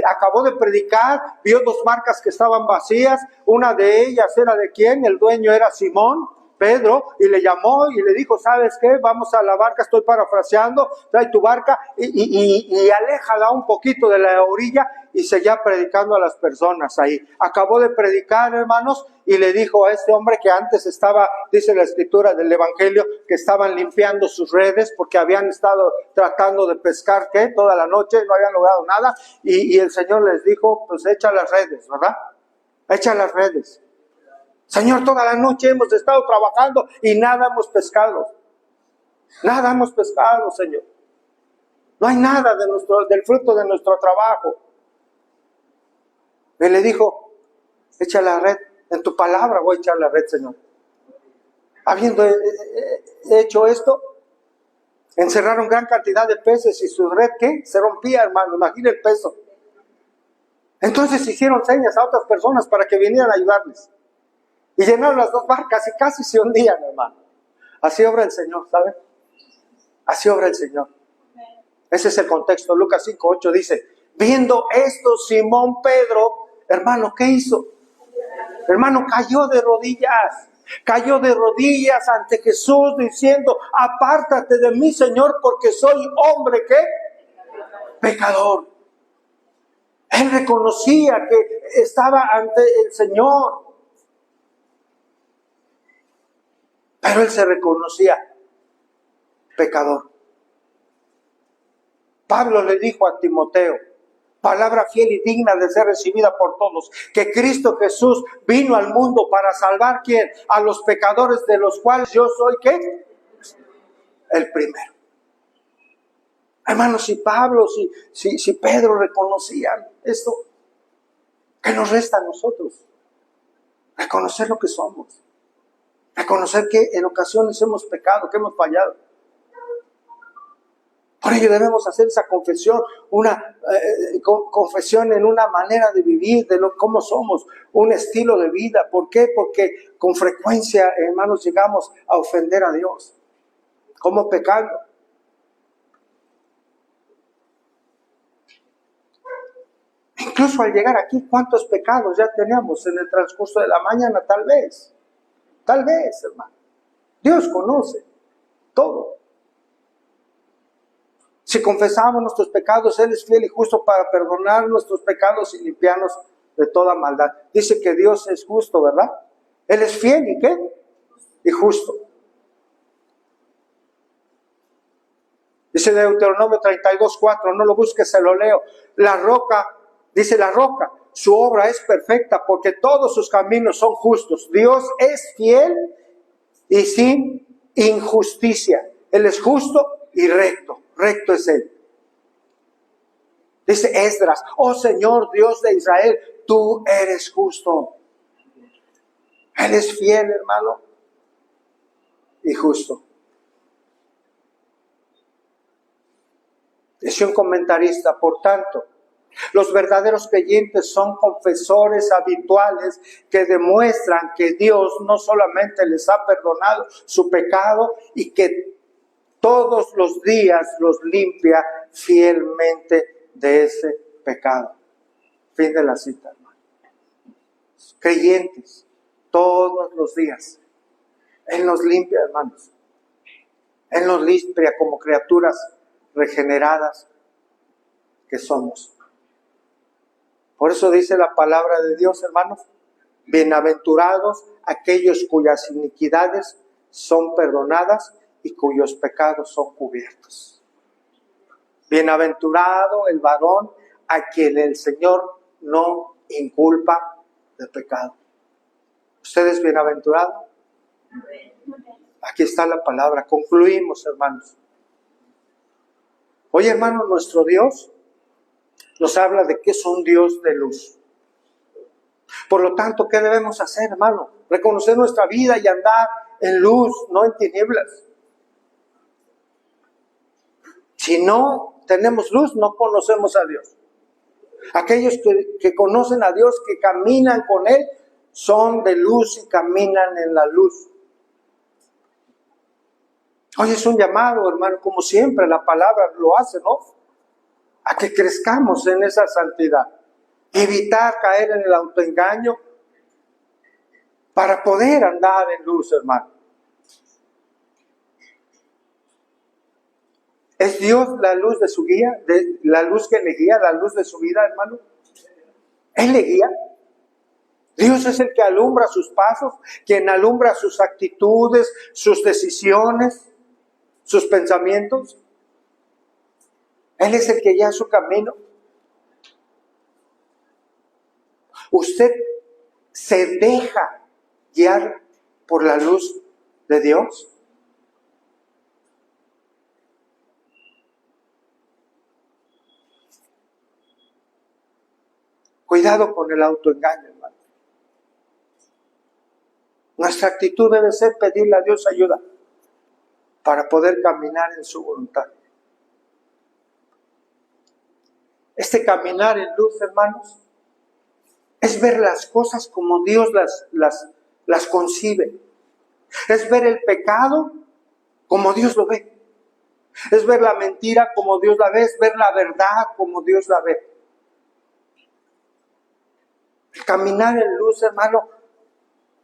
S1: acabó de predicar, vio 2 barcas que estaban vacías. Una de ellas era de quién, el dueño era Simón Pedro, y le llamó y le dijo, ¿sabes qué? Vamos a la barca, estoy parafraseando, trae tu barca y aléjala un poquito de la orilla, y seguía predicando a las personas ahí. Acabó de predicar, hermanos, y le dijo a este hombre que antes estaba, dice la Escritura del Evangelio, que estaban limpiando sus redes porque habían estado tratando de pescar, ¿qué? Toda la noche, no habían logrado nada, y el Señor les dijo, pues echa las redes, ¿verdad? Echa las redes. Señor, toda la noche hemos estado trabajando y nada hemos pescado. Nada hemos pescado, Señor. No hay nada del fruto de nuestro trabajo. Él le dijo, echa la red. En tu palabra voy a echar la red, Señor. Habiendo hecho esto, encerraron gran cantidad de peces y su red, ¿qué? Se rompía, hermano. Imagina el peso. Entonces hicieron señas a otras personas para que vinieran a ayudarles. Y llenaron las 2 barcas y casi se hundían, hermano. Así obra el Señor, ¿saben? Así obra el Señor. Ese es el contexto. Lucas 5:8 dice, viendo esto, Simón Pedro, hermano, ¿qué hizo? Hermano, cayó de rodillas. Cayó de rodillas ante Jesús diciendo: apártate de mí, Señor, porque soy hombre, ¿qué? Pecador. Él reconocía que estaba ante el Señor, pero él se reconocía pecador. Pablo le dijo a Timoteo, palabra fiel y digna de ser recibida por todos, que Cristo Jesús vino al mundo para salvar, ¿quién? A los pecadores, de los cuales yo soy, ¿qué? El primero. Hermanos, si Pablo, si Pedro reconocían esto, ¿qué nos resta a nosotros? Reconocer lo que somos. Reconocer que en ocasiones hemos pecado, que hemos fallado. Por ello debemos hacer esa confesión, una confesión en una manera de vivir, de cómo somos, un estilo de vida. ¿Por qué? Porque con frecuencia, hermanos, llegamos a ofender a Dios. ¿Cómo pecando? Incluso al llegar aquí, ¿cuántos pecados ya teníamos en el transcurso de la mañana? Tal vez, hermano. Dios conoce todo. Si confesamos nuestros pecados, Él es fiel y justo para perdonar nuestros pecados y limpiarnos de toda maldad. Dice que Dios es justo, ¿verdad? Él es fiel y ¿qué? Y justo. Dice Deuteronomio 32:4, no lo busques, se lo leo. La roca, dice la roca, su obra es perfecta porque todos sus caminos son justos. Dios es fiel y sin injusticia. Él es justo y recto. Recto es Él. Dice Esdras, oh Señor Dios de Israel, tú eres justo. Él es fiel, hermano, y justo. Dice un comentarista, por tanto, los verdaderos creyentes son confesores habituales que demuestran que Dios no solamente les ha perdonado su pecado y que todos los días los limpia fielmente de ese pecado. Fin de la cita, hermano. Creyentes, todos los días. Él nos limpia, hermanos. Él nos limpia como criaturas regeneradas que somos. Por eso dice la palabra de Dios, hermanos, bienaventurados aquellos cuyas iniquidades son perdonadas y cuyos pecados son cubiertos. Bienaventurado el varón a quien el Señor no inculpa de pecado. ¿Usted es bienaventurado? Aquí está la palabra. Concluimos, hermanos. Oye, hermano, nuestro Dios nos habla de que es un Dios de luz. Por lo tanto, ¿qué debemos hacer, hermano? Reconocer nuestra vida y andar en luz, no en tinieblas. Si no tenemos luz, no conocemos a Dios. Aquellos que conocen a Dios, que caminan con Él, son de luz y caminan en la luz. Hoy es un llamado, hermano, como siempre la palabra lo hace, ¿no? A que crezcamos en esa santidad. Evitar caer en el autoengaño para poder andar en luz, hermano. ¿Es Dios la luz de su guía? ¿La luz que le guía? ¿La luz de su vida, hermano? ¿Él le guía? Dios es el que alumbra sus pasos, quien alumbra sus actitudes, sus decisiones, sus pensamientos. Él es el que guía su camino. ¿Usted se deja guiar por la luz de Dios? Cuidado con el autoengaño, hermano. Nuestra actitud debe ser pedirle a Dios ayuda para poder caminar en su voluntad. Este caminar en luz, hermanos, es ver las cosas como Dios las concibe. Es ver el pecado como Dios lo ve. Es ver la mentira como Dios la ve. Es ver la verdad como Dios la ve. El caminar en luz, hermano,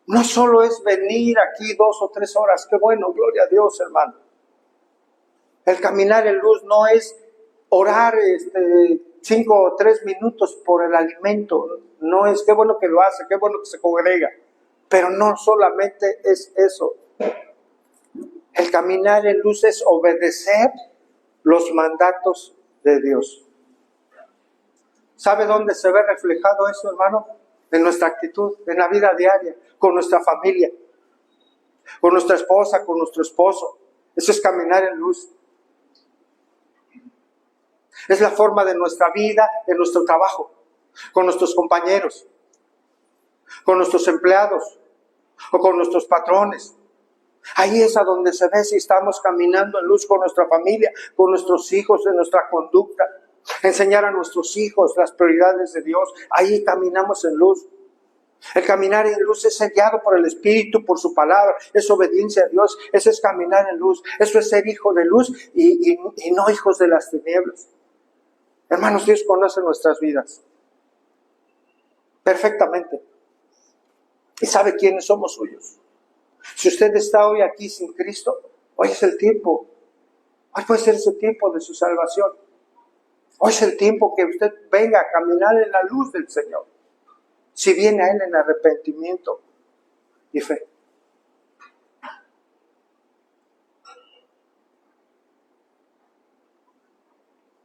S1: No solo es venir aquí 2 o 3 horas, qué bueno, gloria a Dios, hermano. El caminar en luz no es orar 5 o 3 minutos por el alimento. No es, qué bueno que lo hace, qué bueno que se congrega. Pero no solamente es eso. El caminar en luz es obedecer los mandatos de Dios. ¿Sabe dónde se ve reflejado eso, hermano? En nuestra actitud, en la vida diaria, con nuestra familia, con nuestra esposa, con nuestro esposo. Eso es caminar en luz. Es la forma de nuestra vida, en nuestro trabajo, con nuestros compañeros, con nuestros empleados o con nuestros patrones. Ahí es a donde se ve si estamos caminando en luz con nuestra familia, con nuestros hijos, en nuestra conducta. Enseñar a nuestros hijos las prioridades de Dios. Ahí caminamos en luz. El caminar en luz es ser guiado por el Espíritu, por su palabra. Es obediencia a Dios. Eso es caminar en luz. Eso es ser hijo de luz y no hijos de las tinieblas. Hermanos, Dios conoce nuestras vidas perfectamente y sabe quiénes somos suyos. Si usted está hoy aquí sin Cristo, hoy es el tiempo. Hoy puede ser ese tiempo de su salvación. Hoy es el tiempo que usted venga a caminar en la luz del Señor. Si viene a Él en arrepentimiento y fe.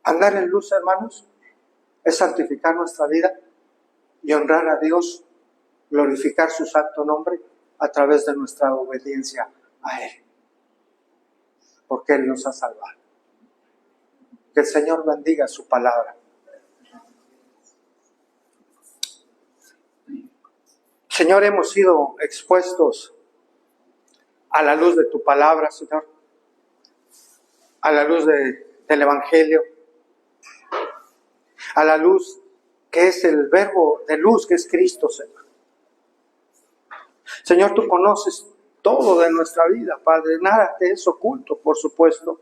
S1: Andar en luz, hermanos, es santificar nuestra vida y honrar a Dios, glorificar su santo nombre a través de nuestra obediencia a Él. Porque Él nos ha salvado. Que el Señor bendiga su palabra. Señor, hemos sido expuestos a la luz de tu palabra, Señor, a la luz del Evangelio, a la luz que es el verbo de luz, que es Cristo, Señor. Señor, tú conoces todo de nuestra vida, Padre, nada te es oculto, por supuesto,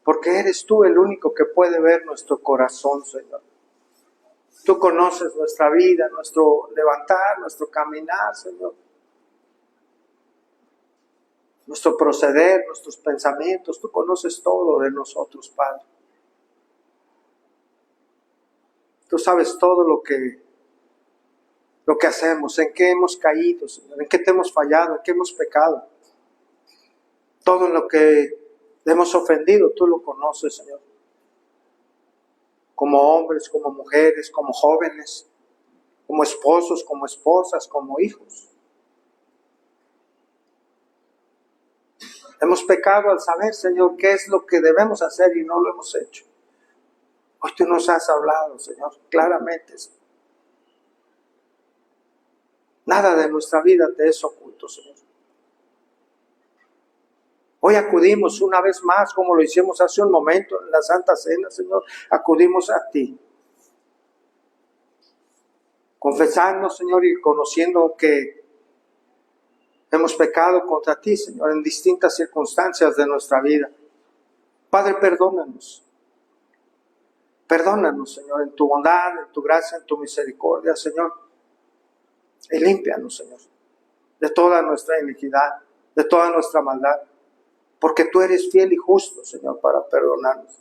S1: porque eres tú el único que puede ver nuestro corazón, Señor. Tú conoces nuestra vida, nuestro levantar, nuestro caminar, Señor. Nuestro proceder, nuestros pensamientos, tú conoces todo de nosotros, Padre. Tú sabes todo lo que hacemos, en qué hemos caído, Señor, en qué te hemos fallado, en qué hemos pecado. Todo lo que hemos ofendido, tú lo conoces, Señor. Como hombres, como mujeres, como jóvenes, como esposos, como esposas, como hijos. Hemos pecado al saber, Señor, qué es lo que debemos hacer y no lo hemos hecho. Hoy tú nos has hablado, Señor, claramente. Nada de nuestra vida te es oculto, Señor. Hoy acudimos una vez más, como lo hicimos hace un momento en la Santa Cena, Señor. Acudimos a ti. Confesando, Señor, y conociendo que hemos pecado contra ti, Señor, en distintas circunstancias de nuestra vida. Padre, perdónanos. Perdónanos, Señor, en tu bondad, en tu gracia, en tu misericordia, Señor. Y límpianos, Señor, de toda nuestra iniquidad, de toda nuestra maldad. Porque tú eres fiel y justo, Señor, para perdonarnos.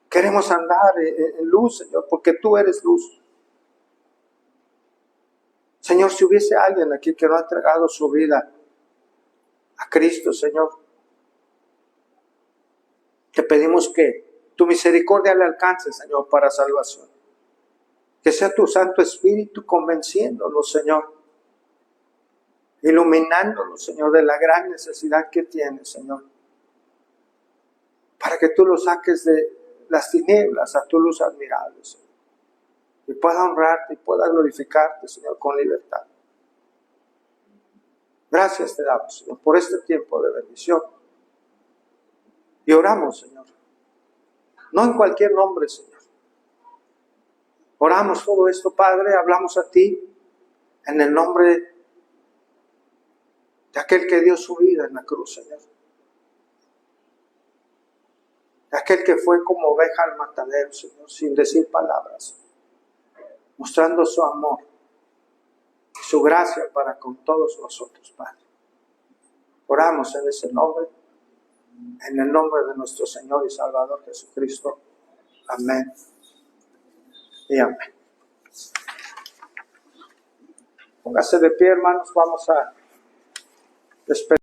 S1: Queremos andar en luz, Señor, porque tú eres luz. Señor, si hubiese alguien aquí que no ha entregado su vida a Cristo, Señor, te pedimos que tu misericordia le alcance, Señor, para salvación. Que sea tu Santo Espíritu convenciéndolo, Señor. Iluminándolo, Señor, de la gran necesidad que tiene, Señor. Para que tú lo saques de las tinieblas a tu luz admirable, Señor. Y pueda honrarte y pueda glorificarte, Señor, con libertad. Gracias te damos, Señor, por este tiempo de bendición. Y oramos, Señor. No en cualquier nombre, Señor. Oramos todo esto, Padre, hablamos a ti en el nombre de aquel que dio su vida en la cruz, Señor. De aquel que fue como oveja al matadero, Señor, sin decir palabras, mostrando su amor, su gracia para con todos nosotros, Padre. Oramos en ese nombre, en el nombre de nuestro Señor y Salvador Jesucristo. Amén y amén. Póngase de pie, hermanos, vamos a despedir.